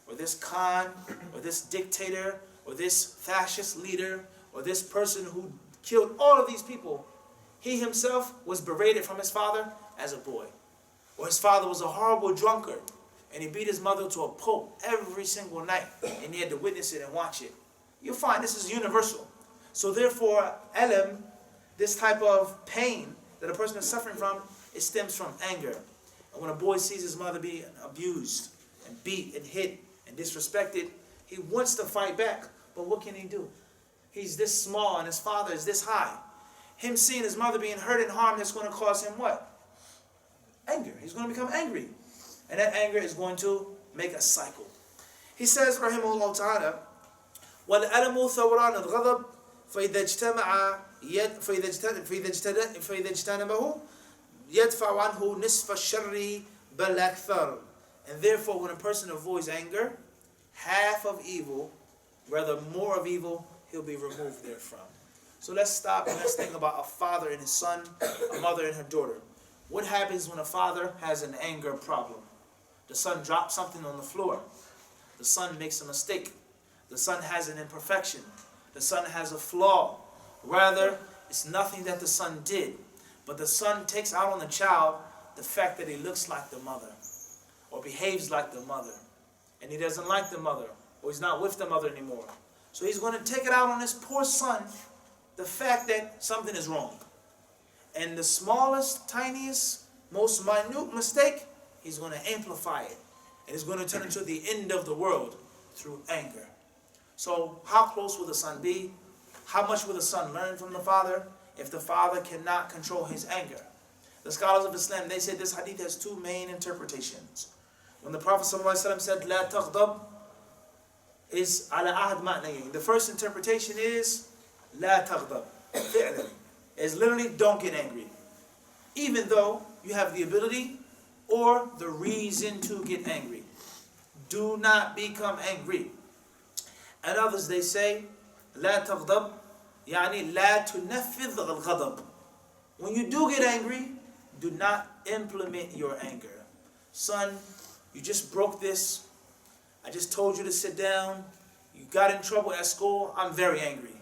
or this Khan, or this dictator, or this fascist leader, or this person who killed all of these people, he himself was berated from his father as a boy. Or his father was a horrible drunkard, and he beat his mother to a pulp every single night, and he had to witness it and watch it. You'll find this is universal. So therefore, alam, this type of pain that a person is suffering from, it stems from anger. And when a boy sees his mother being abused and beat and hit and disrespected, he wants to fight back, but what can he do? He's this small and his father is this high. Him seeing his mother being hurt and harmed is going to cause him what? Anger. He's going to become angry. And that anger is going to make a cycle. He says, rahimahullah ta'ala, وَالْأَلَمُ ثَوْرَانَ الْغَضَبِ فَإِذَا اجْتَنَبَهُ يَدْفَعُ عَنْهُ نِصْفَ الشَّرِّ بَلْ أَكْثَرُ. And therefore, when a person avoids anger, half of evil, rather more of evil, he'll be removed therefrom. So let's stop and let's think about a father and his son, a mother and her daughter. What happens when a father has an anger problem? The son drops something on the floor. The son makes a mistake. The son has an imperfection. The son has a flaw. Rather, it's nothing that the son did. But the son takes out on the child the fact that he looks like the mother, or behaves like the mother, and he doesn't like the mother, or he's not with the mother anymore. So he's going to take it out on this poor son, the fact that something is wrong. And the smallest, tiniest, most minute mistake, he's going to amplify it. And it's going to turn into the end of the world through anger. So how close will the son be? How much will the son learn from the father if the father cannot control his anger? The scholars of Islam, they say this hadith has two main interpretations. When the Prophet ﷺ said, لا تغضب, is على أحد معنيين. The first interpretation is, لا تغضب. Is literally, don't get angry. Even though you have the ability or the reason to get angry. Do not become angry. And others, they say, لا تغضب, يعني لا تنفذ الغضب. When you do get angry, do not implement your anger. Son, you just broke this. I just told you to sit down. You got in trouble at school. I'm very angry.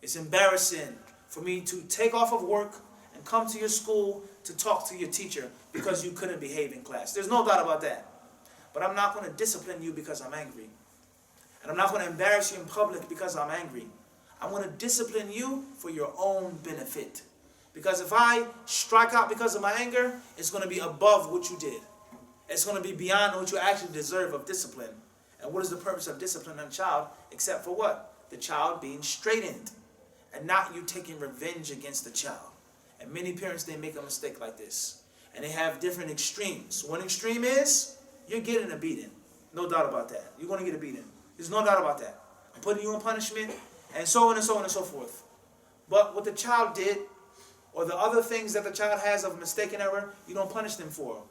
It's embarrassing for me to take off of work and come to your school to talk to your teacher because you couldn't behave in class. There's no doubt about that. But I'm not going to discipline you because I'm angry. And I'm not going to embarrass you in public because I'm angry. I'm going to discipline you for your own benefit. Because if I strike out because of my anger, it's going to be above what you did. It's going to be beyond what you actually deserve of discipline. And what is the purpose of disciplining a child except for what? The child being straightened. And not you taking revenge against the child. And many parents, they make a mistake like this. And they have different extremes. One extreme is, you're getting a beating. No doubt about that. You're going to get a beating. There's no doubt about that. I'm putting you in punishment, and so on and so on and so forth. But what the child did, or the other things that the child has of mistake and error, you don't punish them for.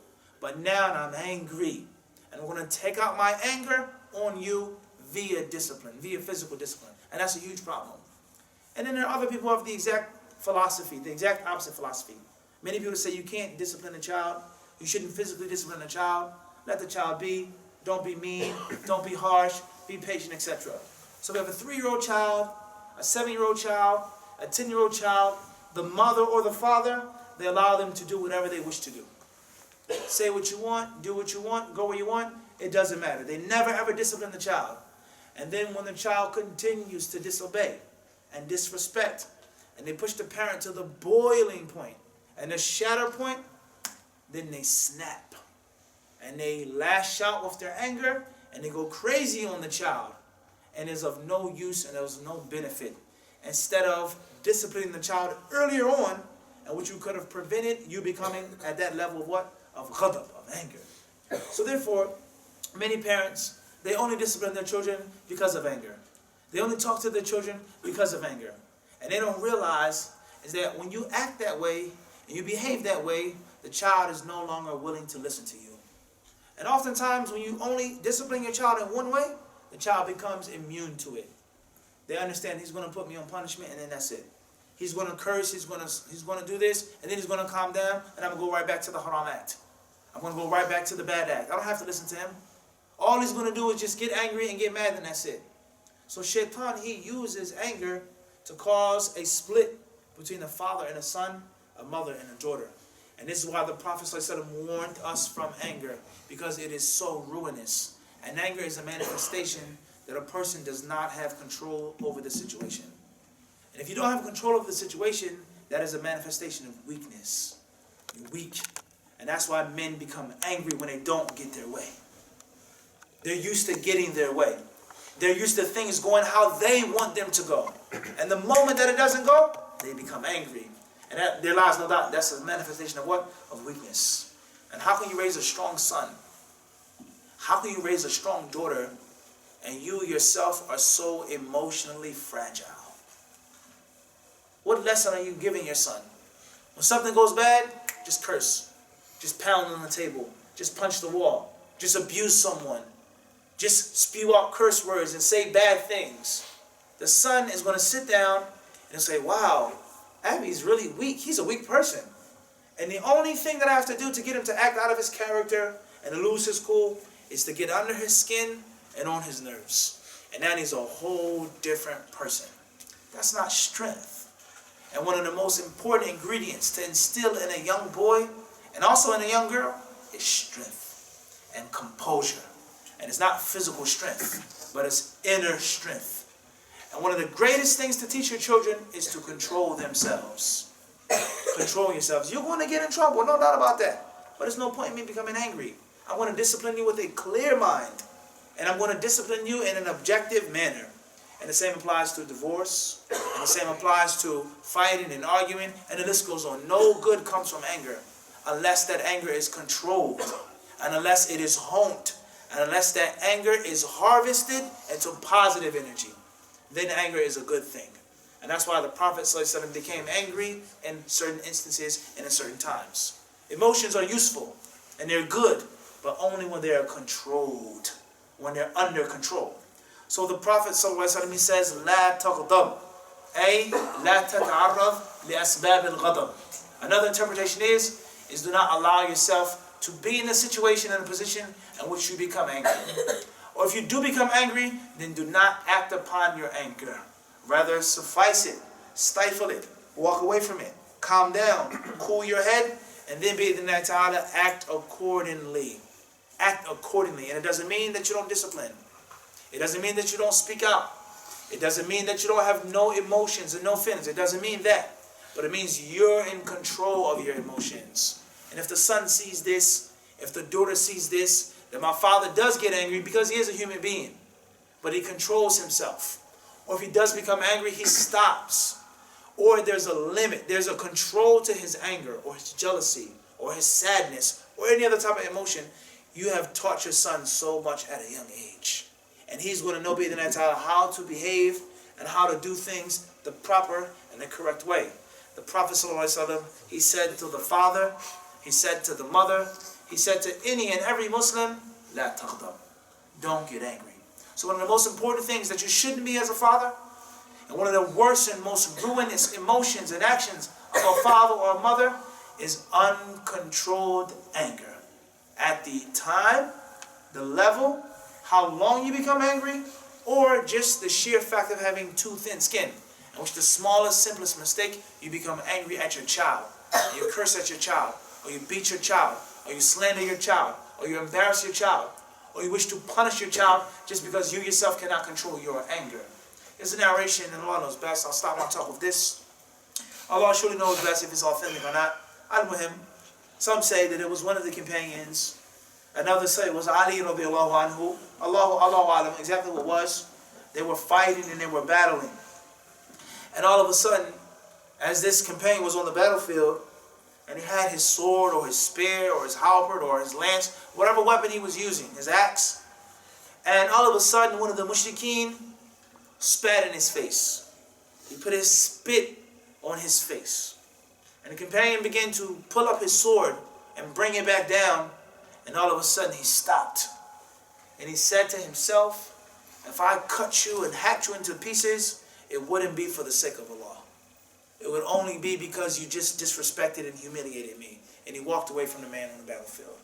But now I'm angry. And I'm going to take out my anger on you via discipline, via physical discipline. And that's a huge problem. And then there are other people who have the exact philosophy, the exact opposite philosophy. Many people say you can't discipline a child. You shouldn't physically discipline a child. Let the child be. Don't be mean. Don't be harsh. Be patient, etc. So we have a 3-year-old child, a 7-year-old child, a 10-year-old child. The mother or the father, they allow them to do whatever they wish to do. Say what you want, do what you want, go where you want. It doesn't matter. They never ever discipline the child. And then when the child continues to disobey and disrespect, and they push the parent to the boiling point and the shatter point, then they snap. And they lash out with their anger, and they go crazy on the child. And it's of no use and there's no benefit. Instead of disciplining the child earlier on, and which you could have prevented you becoming at that level of what? Of ghadab, of anger. So therefore, many parents, they only discipline their children because of anger. They only talk to their children because of anger. And they don't realize is that when you act that way, and you behave that way, the child is no longer willing to listen to you. And oftentimes, when you only discipline your child in one way, the child becomes immune to it. They understand he's going to put me on punishment, and then that's it. He's going to curse, he's going to do this, and then he's going to calm down, and I'm going to go right back to the haram act. I'm going to go right back to the bad act. I don't have to listen to him. All he's going to do is just get angry and get mad, and that's it. So shaitan, he uses anger to cause a split between a father and a son, a mother and a daughter. And this is why the Prophet ﷺ warned us from anger, because it is so ruinous. And anger is a manifestation that a person does not have control over the situation. And if you don't have control over the situation, that is a manifestation of weakness. You're weak. And that's why men become angry when they don't get their way. They're used to getting their way. They're used to things going how they want them to go. And the moment that it doesn't go, they become angry. And that, there lies no doubt, that's a manifestation of what? Of weakness. And how can you raise a strong son? How can you raise a strong daughter and you yourself are so emotionally fragile? What lesson are you giving your son? When something goes bad, just curse. Just pound on the table. Just punch the wall. Just abuse someone. Just spew out curse words and say bad things. The son is going to sit down and say, wow, Abby's really weak. He's a weak person. And the only thing that I have to do to get him to act out of his character and to lose his cool is to get under his skin and on his nerves. And then he's a whole different person. That's not strength. And one of the most important ingredients to instill in a young boy and also in a young girl is strength and composure. And it's not physical strength, but it's inner strength. And one of the greatest things to teach your children is to control themselves. Control yourselves. You're going to get in trouble, no doubt about that. But there's no point in me becoming angry. I want to discipline you with a clear mind. And I'm going to discipline you in an objective manner. And the same applies to divorce. And the same applies to fighting and arguing. And the list goes on. No good comes from anger unless that anger is controlled. And unless it is honed. And unless that anger is harvested into positive energy. Then anger is a good thing. And that's why the Prophet ﷺ became angry in certain instances and in certain times. Emotions are useful and they're good, but only when they are controlled, when they're under control. So the Prophet ﷺ, he says, لا تغضب, أي لا تتعرض لأسباب الغضب. Another interpretation is do not allow yourself to be in a situation and a position in which you become angry. Or if you do become angry, then do not act upon your anger. Rather, suffice it, stifle it, walk away from it, calm down, cool your head, and then bi'idhnillahi ta'ala, act accordingly. Act accordingly. And it doesn't mean that you don't discipline. It doesn't mean that you don't speak out. It doesn't mean that you don't have no emotions and no feelings. It doesn't mean that. But it means you're in control of your emotions. And if the son sees this, if the daughter sees this, that my father does get angry because he is a human being, but he controls himself. Or if he does become angry, he stops. Or there's a limit, there's a control to his anger, or his jealousy, or his sadness, or any other type of emotion. You have taught your son so much at a young age. And he's going to know how to behave and how to do things the proper and the correct way. The Prophet ﷺ, he said to the father, he said to the mother, he said to any and every Muslim, لا تغضب. Don't get angry. So one of the most important things that you shouldn't be as a father, and one of the worst and most ruinous emotions and actions of a father or a mother, is uncontrolled anger. At the time, the level, how long you become angry, or just the sheer fact of having too thin skin, in which the smallest, simplest mistake, you become angry at your child, you curse at your child, or you beat your child, or you slander your child, or you embarrass your child, or you wish to punish your child just because you yourself cannot control your anger. There's a narration, and Allah knows best. I'll stop my talk with this. Allah surely knows best if it's authentic or not. Al-Muhim, some say that it was one of the companions. Another say it was Ali radiallahu anhu. Allahu alam, exactly what it was. They were fighting and they were battling. And all of a sudden, as this companion was on the battlefield, and he had his sword or his spear or his halberd or his lance, whatever weapon he was using, his axe. And all of a sudden, one of the mushrikeen spat in his face. He put his spit on his face. And the companion began to pull up his sword and bring it back down. And all of a sudden, he stopped. And he said to himself, if I cut you and hacked you into pieces, it wouldn't be for the sake of Allah. It would only be because you just disrespected and humiliated me. And he walked away from the man on the battlefield.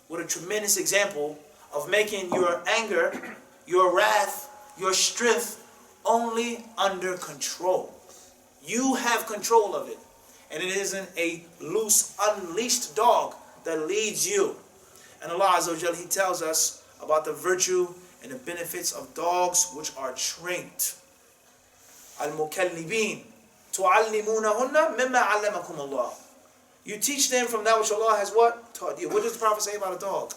What a tremendous example of making your anger, your wrath, your strength only under control. You have control of it. And it isn't a loose, unleashed dog that leads you. And Allah Azza wa Jalla, He tells us about the virtue and the benefits of dogs which are trained. Al-Mukallibin, tu'allimunahunna mimma 'allamakum Allah. You teach them from that which Allah has what? Taught you. What does the Prophet say about a dog?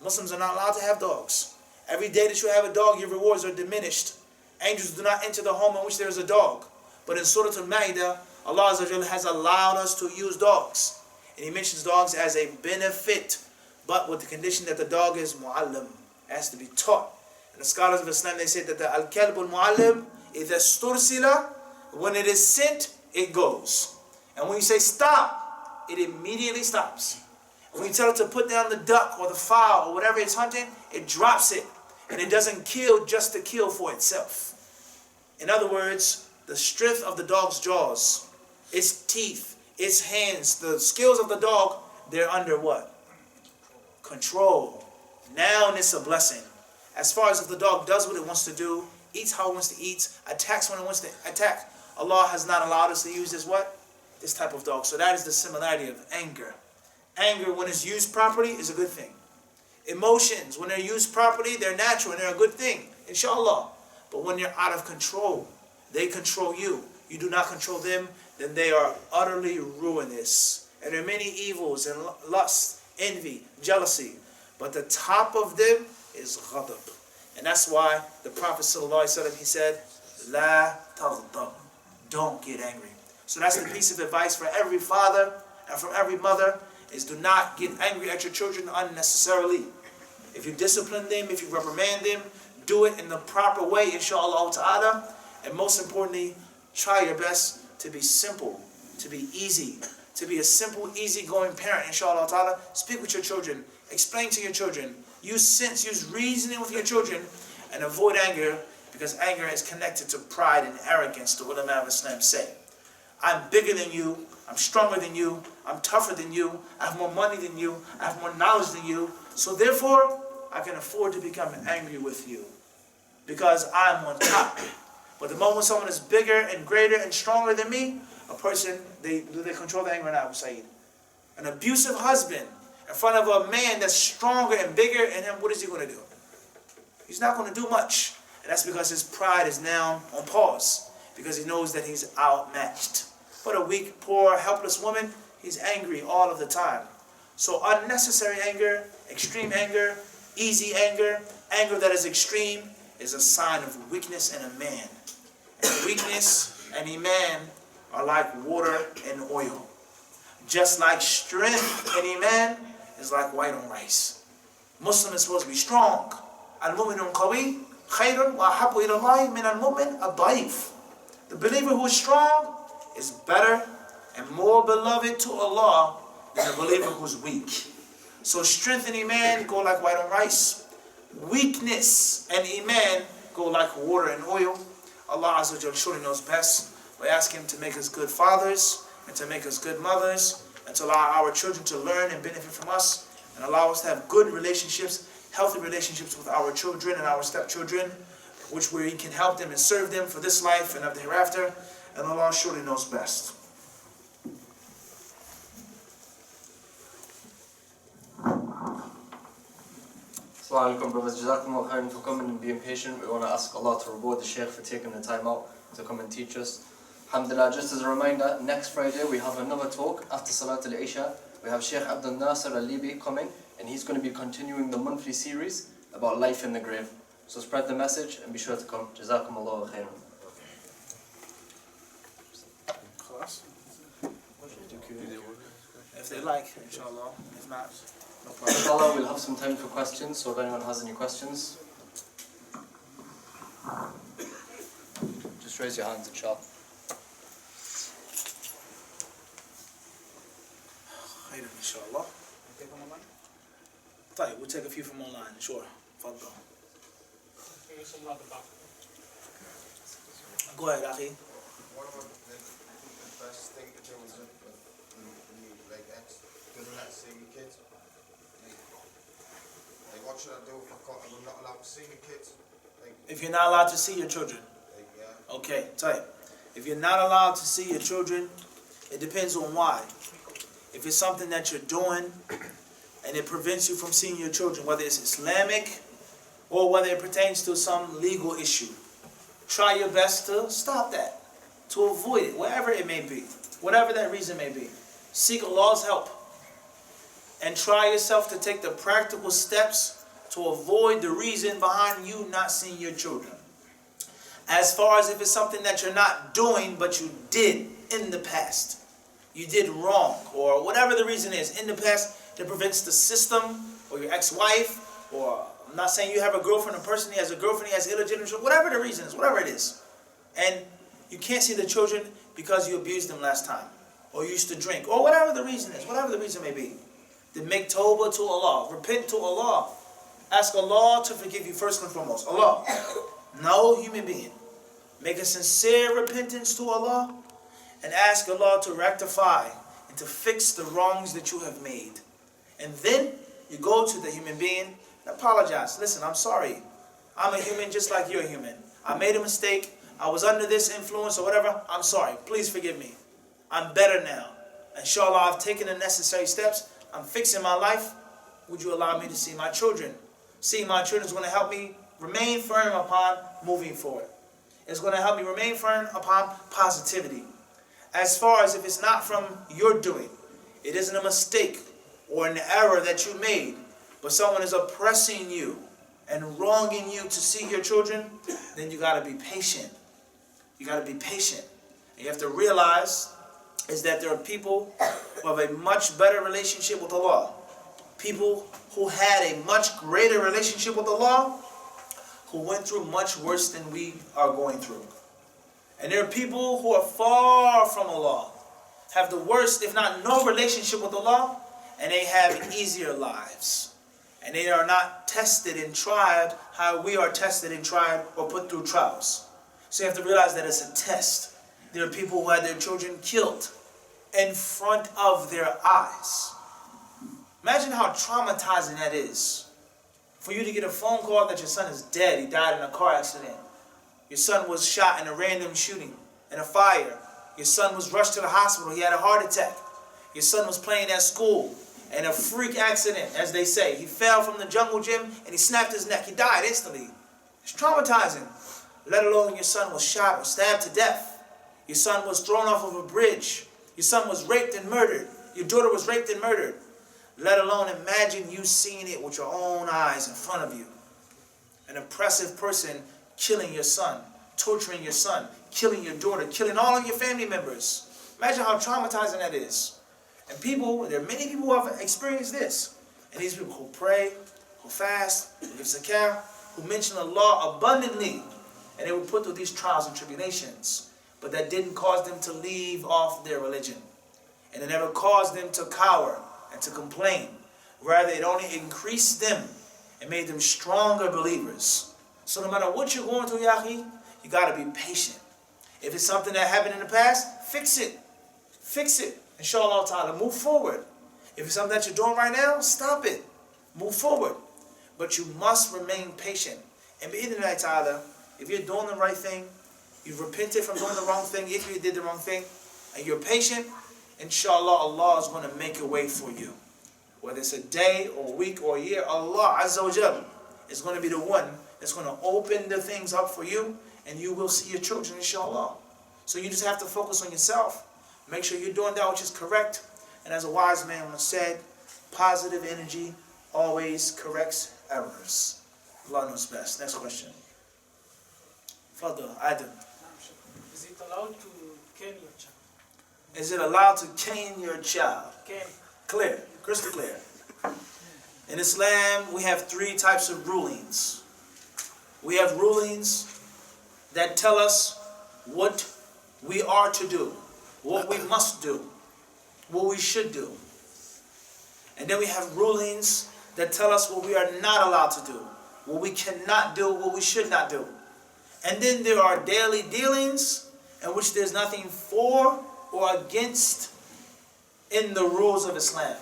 Muslims are not allowed to have dogs. Every day that you have a dog, your rewards are diminished. Angels do not enter the home in which there is a dog. But in Surah Al-Ma'idah, Allah Azza wa Jalla has allowed us to use dogs. And He mentions dogs as a benefit, but with the condition that the dog is mu'allim, has to be taught. And the scholars of Islam, they say that the al-kalb al-mu'allim, idha stursila, when it is sent, it goes. And when you say stop, it immediately stops. And when you tell it to put down the duck or the fowl or whatever it's hunting, it drops it. And it doesn't kill just to kill for itself. In other words, the strength of the dog's jaws, its teeth, its hands, the skills of the dog, they're under what? Control. Now it's a blessing. As far as if the dog does what it wants to do, eats how it wants to eat, attacks when it wants to attack, Allah has not allowed us to use this what? This type of dog. So that is the similarity of anger. Anger, when it's used properly, is a good thing. Emotions, when they're used properly, they're natural and they're a good thing, inshallah. But when you're out of control, they control you. You do not control them, then they are utterly ruinous. And there are many evils and lust, envy, jealousy. But the top of them is ghadab. And that's why the Prophet ﷺ, he said, La taghdab. Don't get angry. So that's the piece of advice for every father and from every mother, is do not get angry at your children unnecessarily. If you discipline them, if you reprimand them, do it in the proper way, inshallah ta'ala. And most importantly, try your best to be simple, to be easy, to be a simple, easygoing parent, inshallah ta'ala. Speak with your children, explain to your children, use sense, use reasoning with your children, and avoid anger, because anger is connected to pride and arrogance, the ulama of Islam say. I'm bigger than you, I'm stronger than you, I'm tougher than you, I have more money than you, I have more knowledge than you, so therefore, I can afford to become angry with you, because I'm on top. But the moment someone is bigger and greater and stronger than me, a person, they control the anger now, Abu Sayyid. An abusive husband in front of a man that's stronger and bigger than him, what is he going to do? He's not going to do much. And that's because his pride is now on pause, because he knows that he's outmatched. But a weak, poor, helpless woman, he's angry all of the time. So unnecessary anger, extreme anger, easy anger, anger that is extreme, is a sign of weakness in a man. And weakness and iman are like water and oil. Just like strength and iman is like white on rice. Muslim is supposed to be strong. Al-mu'minun qawi khayrun wa ahabbu ila Allah min al-mu'min ad-da'if. The believer who is strong is better and more beloved to Allah than the believer who's weak. So strength and iman go like white on rice. Weakness and iman go like water and oil. Allah Azza wa Jalla surely knows best. We ask Him to make us good fathers and to make us good mothers, and to allow our children to learn and benefit from us, and allow us to have good relationships, healthy relationships with our children and our stepchildren, which we can help them and serve them for this life and of the hereafter. And Allah surely knows best. Assalamu alaikum, brothers. Jazakumullah khairan for coming and being patient. We want to ask Allah to reward the Shaykh for taking the time out to come and teach us. Alhamdulillah, just as a reminder, next Friday we have another talk after Salat al-Isha. We have Shaykh Abdul Nasir al-Libi coming, and he's going to be continuing the monthly series about life in the grave. So spread the message and be sure to come. Jazakumullah khairan. If they like, inshallah. If not, no problem. Inshallah, we'll have some time for questions, so if anyone has any questions, just raise your hands, inshallah. Inshallah. We'll take a few from online, sure. Fadda. Go ahead, Akhi. What about the best thing to do is when you like ex, doesn't that same kids? Like Like, what should I do if I'm not allowed to see my kids? Like, If you're not allowed to see your children. yeah. Okay, tight. If you're not allowed to see your children, it depends on why. If it's something that you're doing and it prevents you from seeing your children, whether it's Islamic or whether it pertains to some legal issue, try your best to stop that, to avoid it, wherever it may be, whatever that reason may be. Seek Allah's help and try yourself to take the practical steps to avoid the reason behind you not seeing your children. As far as if it's something that you're not doing but you did in the past, you did wrong, or whatever the reason is in the past that prevents the system or your ex-wife, or I'm not saying you have a girlfriend, a person he has a girlfriend, he has illegitimate children, whatever the reason is, whatever it is, and you can't see the children because you abused them last time, or you used to drink, or whatever the reason is, whatever the reason may be, then make tawbah to Allah, repent to Allah, ask Allah to forgive you first and foremost. Allah, no human being, make a sincere repentance to Allah and ask Allah to rectify and to fix the wrongs that you have made. And then you go to the human being and apologize. Listen, I'm sorry. I'm a human just like you're human. I made a mistake. I was under this influence or whatever. I'm sorry. Please forgive me. I'm better now. Inshallah, I've taken the necessary steps. I'm fixing my life. Would you allow me to see my children? Seeing my children is going to help me remain firm upon moving forward. It's going to help me remain firm upon positivity. As far as if it's not from your doing, it isn't a mistake or an error that you made, but someone is oppressing you and wronging you to see your children, then you got to be patient. You got to be patient. And you have to realize is that there are people who have a much better relationship with Allah. People who had a much greater relationship with Allah, who went through much worse than we are going through. And there are people who are far from Allah, have the worst, if not no relationship with Allah, and they have easier lives. And they are not tested and tried how we are tested and tried or put through trials. So you have to realize that it's a test. There are people who had their children killed in front of their eyes. Imagine how traumatizing that is. For you to get a phone call that your son is dead, he died in a car accident. Your son was shot in a random shooting, in a fire. Your son was rushed to the hospital, he had a heart attack. Your son was playing at school, in a freak accident, as they say. He fell from the jungle gym and he snapped his neck. He died instantly. It's traumatizing. Let alone your son was shot or stabbed to death. Your son was thrown off of a bridge. Your son was raped and murdered. Your daughter was raped and murdered. Let alone imagine you seeing it with your own eyes in front of you. An oppressive person killing your son, torturing your son, killing your daughter, killing all of your family members. Imagine how traumatizing that is. And there are many people who have experienced this. And these people who pray, who fast, who give zakah, who mention Allah abundantly. And they were put through these trials and tribulations. But that didn't cause them to leave off their religion. And it never caused them to cower and to complain. Rather, it only increased them and made them stronger believers. So no matter what you're going through, Yahi, you got to be patient. If it's something that happened in the past, fix it. Fix it. Inshallah ta'ala, move forward. If it's something that you're doing right now, stop it. Move forward. But you must remain patient. And bi'idhnillahi ta'ala, if you're doing the right thing, you've repented from doing the wrong thing, if you did the wrong thing, and you're patient, inshallah, Allah is going to make a way for you. Whether it's a day or a week or a year, Allah Azza wa Jal is going to be the one that's going to open the things up for you, and you will see your children, inshallah. So you just have to focus on yourself. Make sure you're doing that which is correct. And as a wise man once said, positive energy always corrects errors. Allah knows best. Next question. Fadl, Adam. Is it allowed to cane your child? Is it allowed to cane your child? Cane. Clear, crystal clear. In Islam, we have three types of rulings. We have rulings that tell us what we are to do, what we must do, what we should do. And then we have rulings that tell us what we are not allowed to do, what we cannot do, what we should not do. And then there are daily dealings in which there's nothing for or against in the rules of Islam.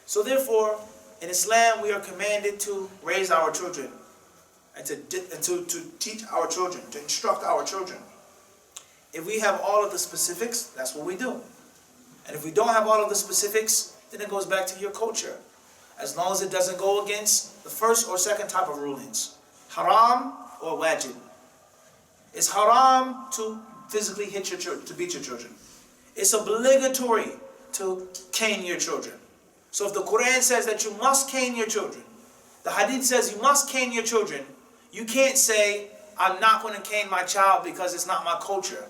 So therefore, In Islam, we are commanded to raise our children and to teach our children, to instruct our children. If we have all of the specifics, that's what we do. And if we don't have all of the specifics, then it goes back to your culture. As long as it doesn't go against the first or second type of rulings. Haram or wajib. It's haram to physically hit your children, to beat your children. It's obligatory to cane your children. So if the Quran says that you must cane your children, the Hadith says you must cane your children, you can't say, I'm not going to cane my child because it's not my culture.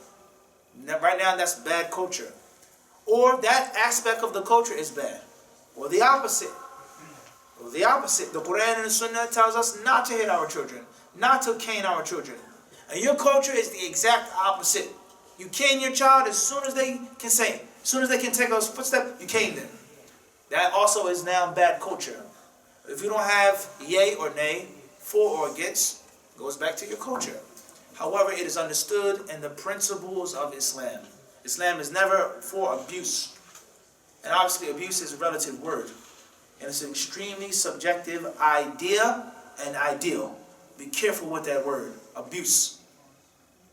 Right now, that's bad culture. Or that aspect of the culture is bad. Or the opposite. Or the opposite. The Quran and the Sunnah tells us not to hit our children, not to cane our children. And your culture is the exact opposite. You cane your child as soon as they can say, as soon as they can take those footsteps, you cane them. That also is now bad culture. If you don't have yay or nay, for or against, it goes back to your culture. However, it is understood in the principles of Islam. Islam is never for abuse. And obviously abuse is a relative word. And it's an extremely subjective idea and ideal. Be careful with that word, abuse.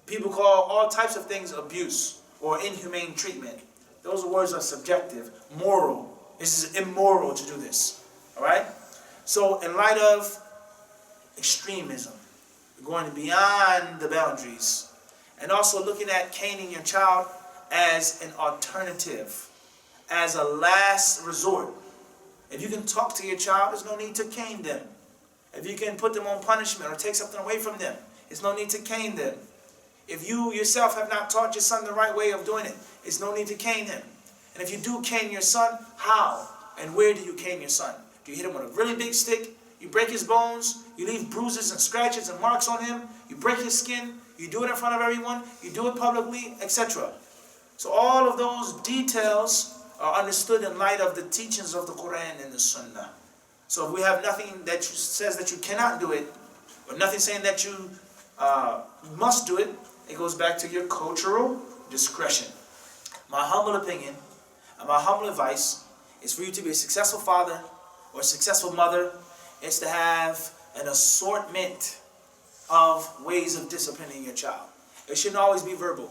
People call all types of things abuse or inhumane treatment. Those words are subjective, moral. This is immoral to do this. Alright? So in light of extremism, going beyond the boundaries, and also looking at caning your child as an alternative, as a last resort. If you can talk to your child, there's no need to cane them. If you can put them on punishment or take something away from them, there's no need to cane them. If you yourself have not taught your son the right way of doing it, there's no need to cane him. And if you do cane your son, how and where do you cane your son? Do you hit him with a really big stick? You break his bones? You leave bruises and scratches and marks on him? You break his skin? You do it in front of everyone? You do it publicly, etc. So all of those details are understood in light of the teachings of the Quran and the Sunnah. So if we have nothing that says that you cannot do it, or nothing saying that you must do it, it goes back to your cultural discretion. My humble opinion and my humble advice is for you to be a successful father or a successful mother, is to have an assortment of ways of disciplining your child. It shouldn't always be verbal.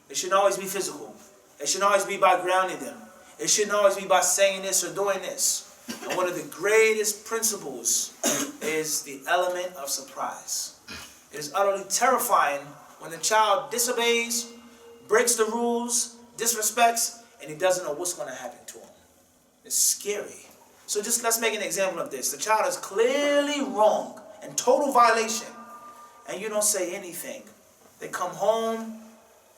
It shouldn't always be physical. It shouldn't always be by grounding them. It shouldn't always be by saying this or doing this. And one of the greatest principles is the element of surprise. It is utterly terrifying when the child disobeys, breaks the rules, disrespects, and he doesn't know what's going to happen to him. It's scary. So just let's make an example of this. The child is clearly wrong and total violation, and you don't say anything. They come home,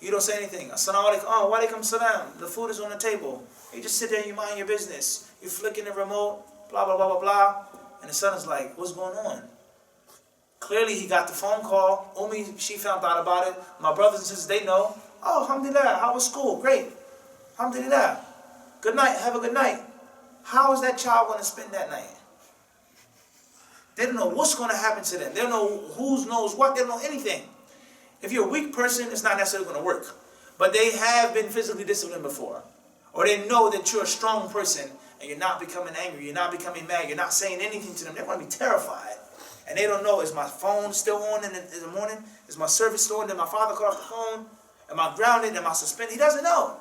you don't say anything. Assalamu alaikum. Oh, wa alaikum salam. The food is on the table. You just sit there, you mind your business. You're flicking the remote, blah, blah, blah, blah, blah. And the son is like, what's going on? Clearly he got the phone call. Umi, she found out about it. My brothers and sisters, they know. Oh, alhamdulillah, how was school? Great. Alhamdulillah. Good night, have a good night. How is that child going to spend that night? They don't know what's going to happen to them. They don't know who knows what. They don't know anything. If you're a weak person, it's not necessarily going to work. But they have been physically disciplined before. Or they know that you're a strong person and you're not becoming angry, you're not becoming mad, you're not saying anything to them. They're going to be terrified. And they don't know, is my phone still on in the morning? Is my service still on? Did my father cut off the phone? Am I grounded? Am I suspended? He doesn't know.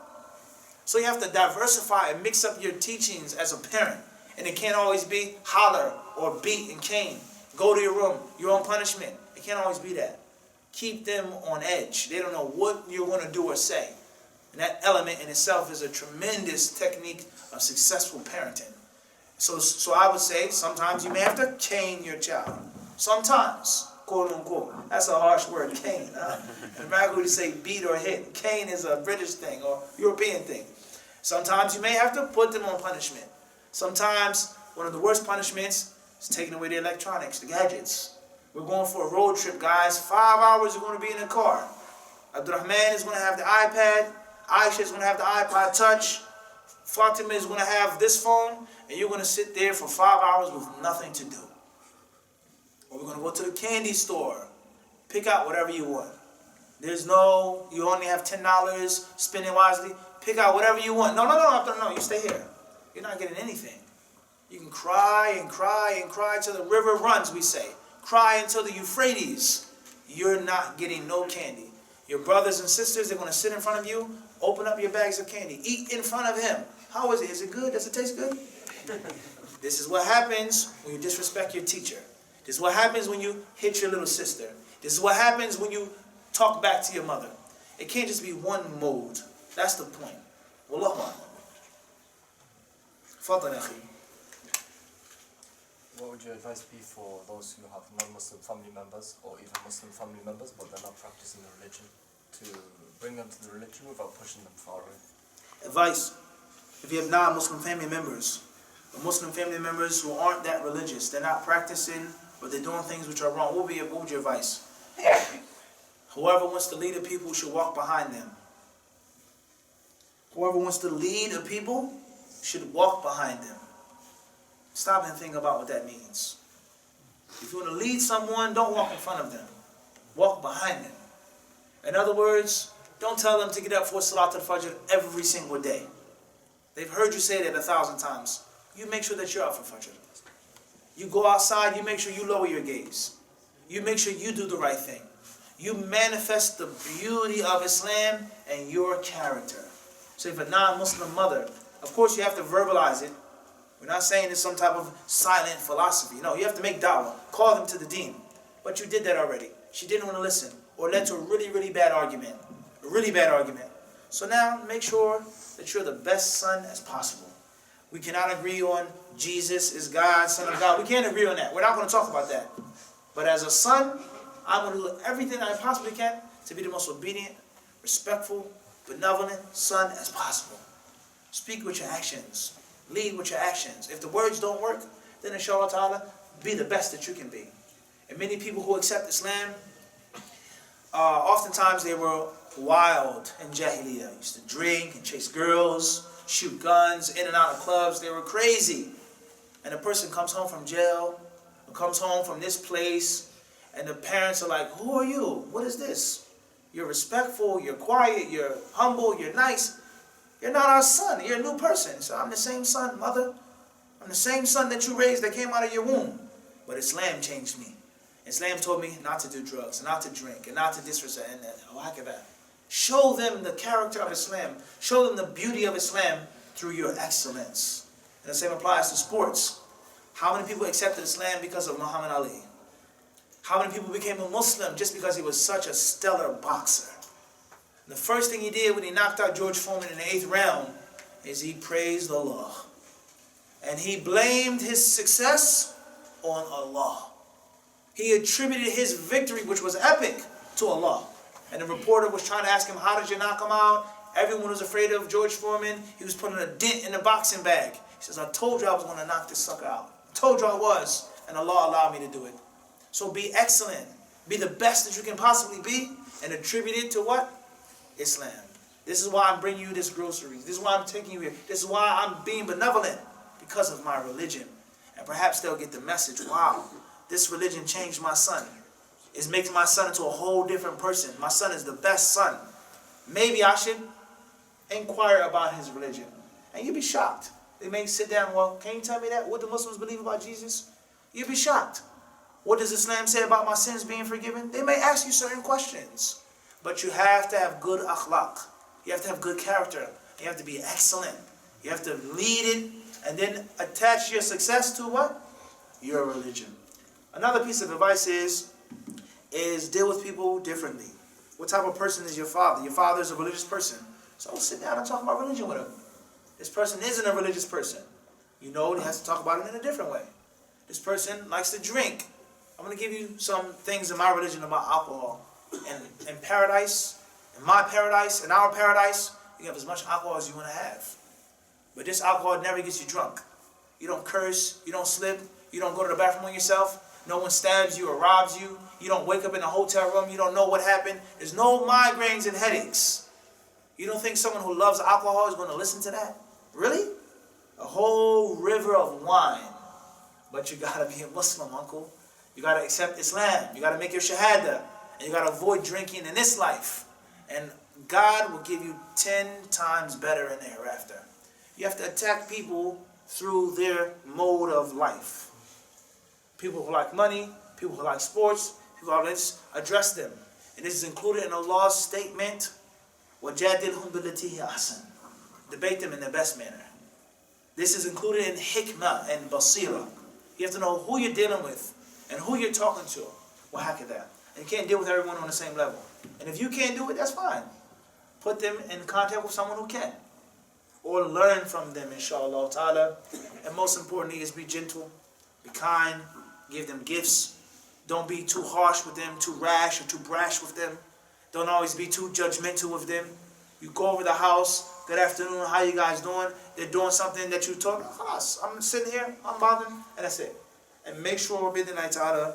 So you have to diversify and mix up your teachings as a parent. And it can't always be holler or beat and cane. Go to your room, your own punishment. It can't always be that. Keep them on edge. They don't know what you're going to do or say. And that element in itself is a tremendous technique of successful parenting. So I would say sometimes you may have to cane your child. Sometimes, quote unquote. That's a harsh word, cane. In America we say beat or hit. Cane is a British thing or European thing. Sometimes you may have to put them on punishment. Sometimes one of the worst punishments is taking away the electronics, the gadgets. We're going for a road trip, guys. 5 hours you're going to be in the car. Abdurrahman is going to have the iPad. Aisha is going to have the iPod Touch. Fatima is going to have this phone. And you're going to sit there for 5 hours with nothing to do. Or we're going to go to the candy store. Pick out whatever you want. There's no, you only have $10, spend it wisely. Pick out whatever you want. No, you stay here. You're not getting anything. You can cry and cry and cry till the river runs, we say. Cry until the Euphrates. You're not getting no candy. Your brothers and sisters, they're going to sit in front of you, open up your bags of candy, eat in front of him. How is it? Is it good? Does it taste good? This is what happens when you disrespect your teacher. This is what happens when you hit your little sister. This is what happens when you talk back to your mother. It can't just be one mode. That's the point. Wallahu a'lam. Fadlan akhi. What would your advice be for those who have non-Muslim family members or even Muslim family members but they're not practicing the religion, to bring them to the religion without pushing them far away? Advice. If you have non-Muslim family members, or Muslim family members who aren't that religious, they're not practicing, or they're doing things which are wrong, what would your advice? Whoever wants to lead a people should walk behind them. Whoever wants to lead a people should walk behind them. Stop and think about what that means. If you want to lead someone, don't walk in front of them. Walk behind them. In other words, don't tell them to get up for Salat al-Fajr every single day. They've heard you say that 1,000 times. You make sure that you're up for Fajr. You go outside, you make sure you lower your gaze. You make sure you do the right thing. You manifest the beauty of Islam and your character. So if a non-Muslim mother, of course you have to verbalize it. We're not saying it's some type of silent philosophy. No, you have to make da'wah. Call them to the deen. But you did that already. She didn't want to listen. Or led to a really, really bad argument. A really bad argument. So now make sure that you're the best son as possible. We cannot agree on Jesus is God, Son of God. We can't agree on that. We're not going to talk about that. But as a son, I'm going to do everything I possibly can to be the most obedient, respectful, benevolent son as possible. Speak with your actions. Lead with your actions. If the words don't work, then inshallah ta'ala, be the best that you can be. And many people who accept Islam, oftentimes they were wild in Jahiliyyah. Used to drink and chase girls, shoot guns, in and out of clubs. They were crazy. And a person comes home from jail, or comes home from this place, and the parents are like, who are you? What is this? You're respectful, you're quiet, you're humble, you're nice. You're not our son. You're a new person. So I'm the same son, mother. I'm the same son that you raised that came out of your womb. But Islam changed me. Islam told me not to do drugs, not to drink, and not to disrespect. And show them the character of Islam. Show them the beauty of Islam through your excellence. And the same applies to sports. How many people accepted Islam because of Muhammad Ali? How many people became a Muslim just because he was such a stellar boxer? The first thing he did when he knocked out George Foreman in the 8th round is he praised Allah. And he blamed his success on Allah. He attributed his victory, which was epic, to Allah. And the reporter was trying to ask him, how did you knock him out? Everyone was afraid of George Foreman. He was putting a dent in the boxing bag. He says, I told you I was going to knock this sucker out. I told you I was. And Allah allowed me to do it. So be excellent. Be the best that you can possibly be. And attribute it to what? Islam. This is why I'm bringing you this groceries. This is why I'm taking you here. This is why I'm being benevolent. Because of my religion. And perhaps they'll get the message. Wow, this religion changed my son. It makes my son into a whole different person. My son is the best son. Maybe I should inquire about his religion. And you'd be shocked. They may sit down, well, can you tell me that? What do Muslims believe about Jesus? You'd be shocked. What does Islam say about my sins being forgiven? They may ask you certain questions. But you have to have good akhlaq. You have to have good character. You have to be excellent. You have to lead it and then attach your success to what? Your religion. Another piece of advice is deal with people differently. What type of person is your father? Your father is a religious person. So sit down and talk about religion with him. This person isn't a religious person. You know, he has to talk about it in a different way. This person likes to drink. I'm going to give you some things in my religion about alcohol. In paradise, in my paradise, in our paradise, you have as much alcohol as you want to have. But this alcohol never gets you drunk. You don't curse, you don't slip, you don't go to the bathroom on yourself, no one stabs you or robs you, you don't wake up in a hotel room, you don't know what happened. There's no migraines and headaches. You don't think someone who loves alcohol is going to listen to that? Really? A whole river of wine. But you got to be a Muslim, uncle. You got to accept Islam. You got to make your shahada. And you got to avoid drinking in this life. And God will give you 10 times better in the hereafter. You have to attack people through their mode of life. People who like money, people who like sports, people who like this, address them. And this is included in Allah's statement, وَجَادِلْهُمْ بِالَّتِي هِيَ أَحْسَنُ. Debate them in the best manner. This is included in hikmah and basira. You have to know who you're dealing with and who you're talking to. وَهَكَذَا. And you can't deal with everyone on the same level. And if you can't do it, that's fine. Put them in contact with someone who can. Or learn from them, inshallah ta'ala. And most importantly is be gentle, be kind, give them gifts. Don't be too harsh with them, too rash or too brash with them. Don't always be too judgmental with them. You go over the house, good afternoon, how you guys doing? They're doing something that you told them, I'm sitting here, I'm bothering, and that's it. And make sure, bid'nai ta'ala,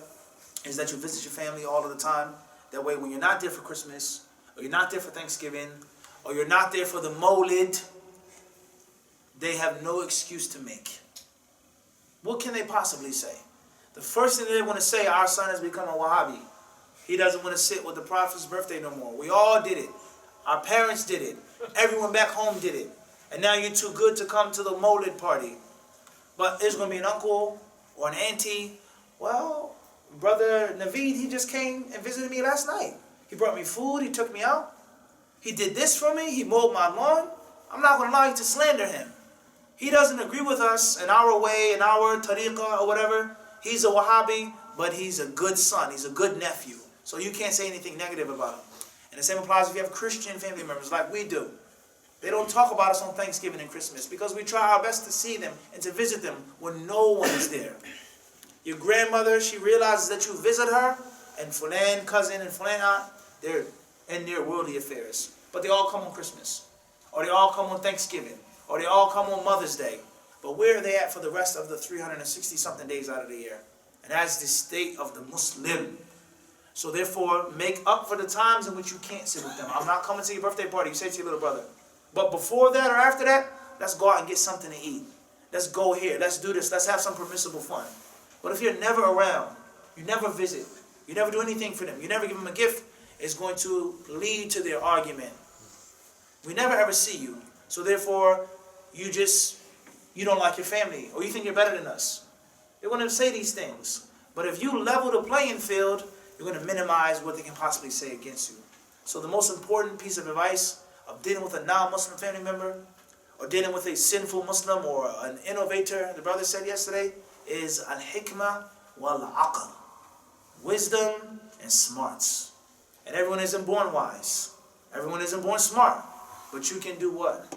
is that you visit your family all of the time. That way when you're not there for Christmas, or you're not there for Thanksgiving, or you're not there for the Mawlid, they have no excuse to make. What can they possibly say? The first thing they want to say, our son has become a Wahhabi. He doesn't want to sit with the Prophet's birthday no more. We all did it. Our parents did it. Everyone back home did it. And now you're too good to come to the Mawlid party. But there's going to be an uncle or an auntie. Well, Brother Naveed, he just came and visited me last night. He brought me food. He took me out. He did this for me. He mowed my lawn. I'm not going to allow you to slander him. He doesn't agree with us in our way, in our tariqah or whatever. He's a Wahhabi, but he's a good son. He's a good nephew. So you can't say anything negative about him. And the same applies if you have Christian family members like we do. They don't talk about us on Thanksgiving and Christmas because we try our best to see them and to visit them when no one is there. Your grandmother, she realizes that you visit her, and Fulan cousin and Fulan aunt, they're in their worldly affairs. But they all come on Christmas. Or they all come on Thanksgiving. Or they all come on Mother's Day. But where are they at for the rest of the 360-something days out of the year? And that's the state of the Muslim. So therefore, make up for the times in which you can't sit with them. I'm not coming to your birthday party. You say to your little brother. But before that or after that, let's go out and get something to eat. Let's go here. Let's do this. Let's have some permissible fun. But if you're never around, you never visit, you never do anything for them, you never give them a gift, it's going to lead to their argument. We never ever see you. So therefore, you don't like your family, or you think you're better than us. They're going to say these things. But if you level the playing field, you're going to minimize what they can possibly say against you. So the most important piece of advice of dealing with a non-Muslim family member, or dealing with a sinful Muslim, or an innovator, the brother said yesterday, is al-hikmah wal-aql. Wisdom and smarts. And everyone isn't born wise. Everyone isn't born smart. But you can do what?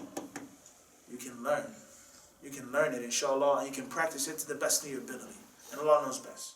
You can learn. You can learn it, inshallah, and you can practice it to the best of your ability. And Allah knows best.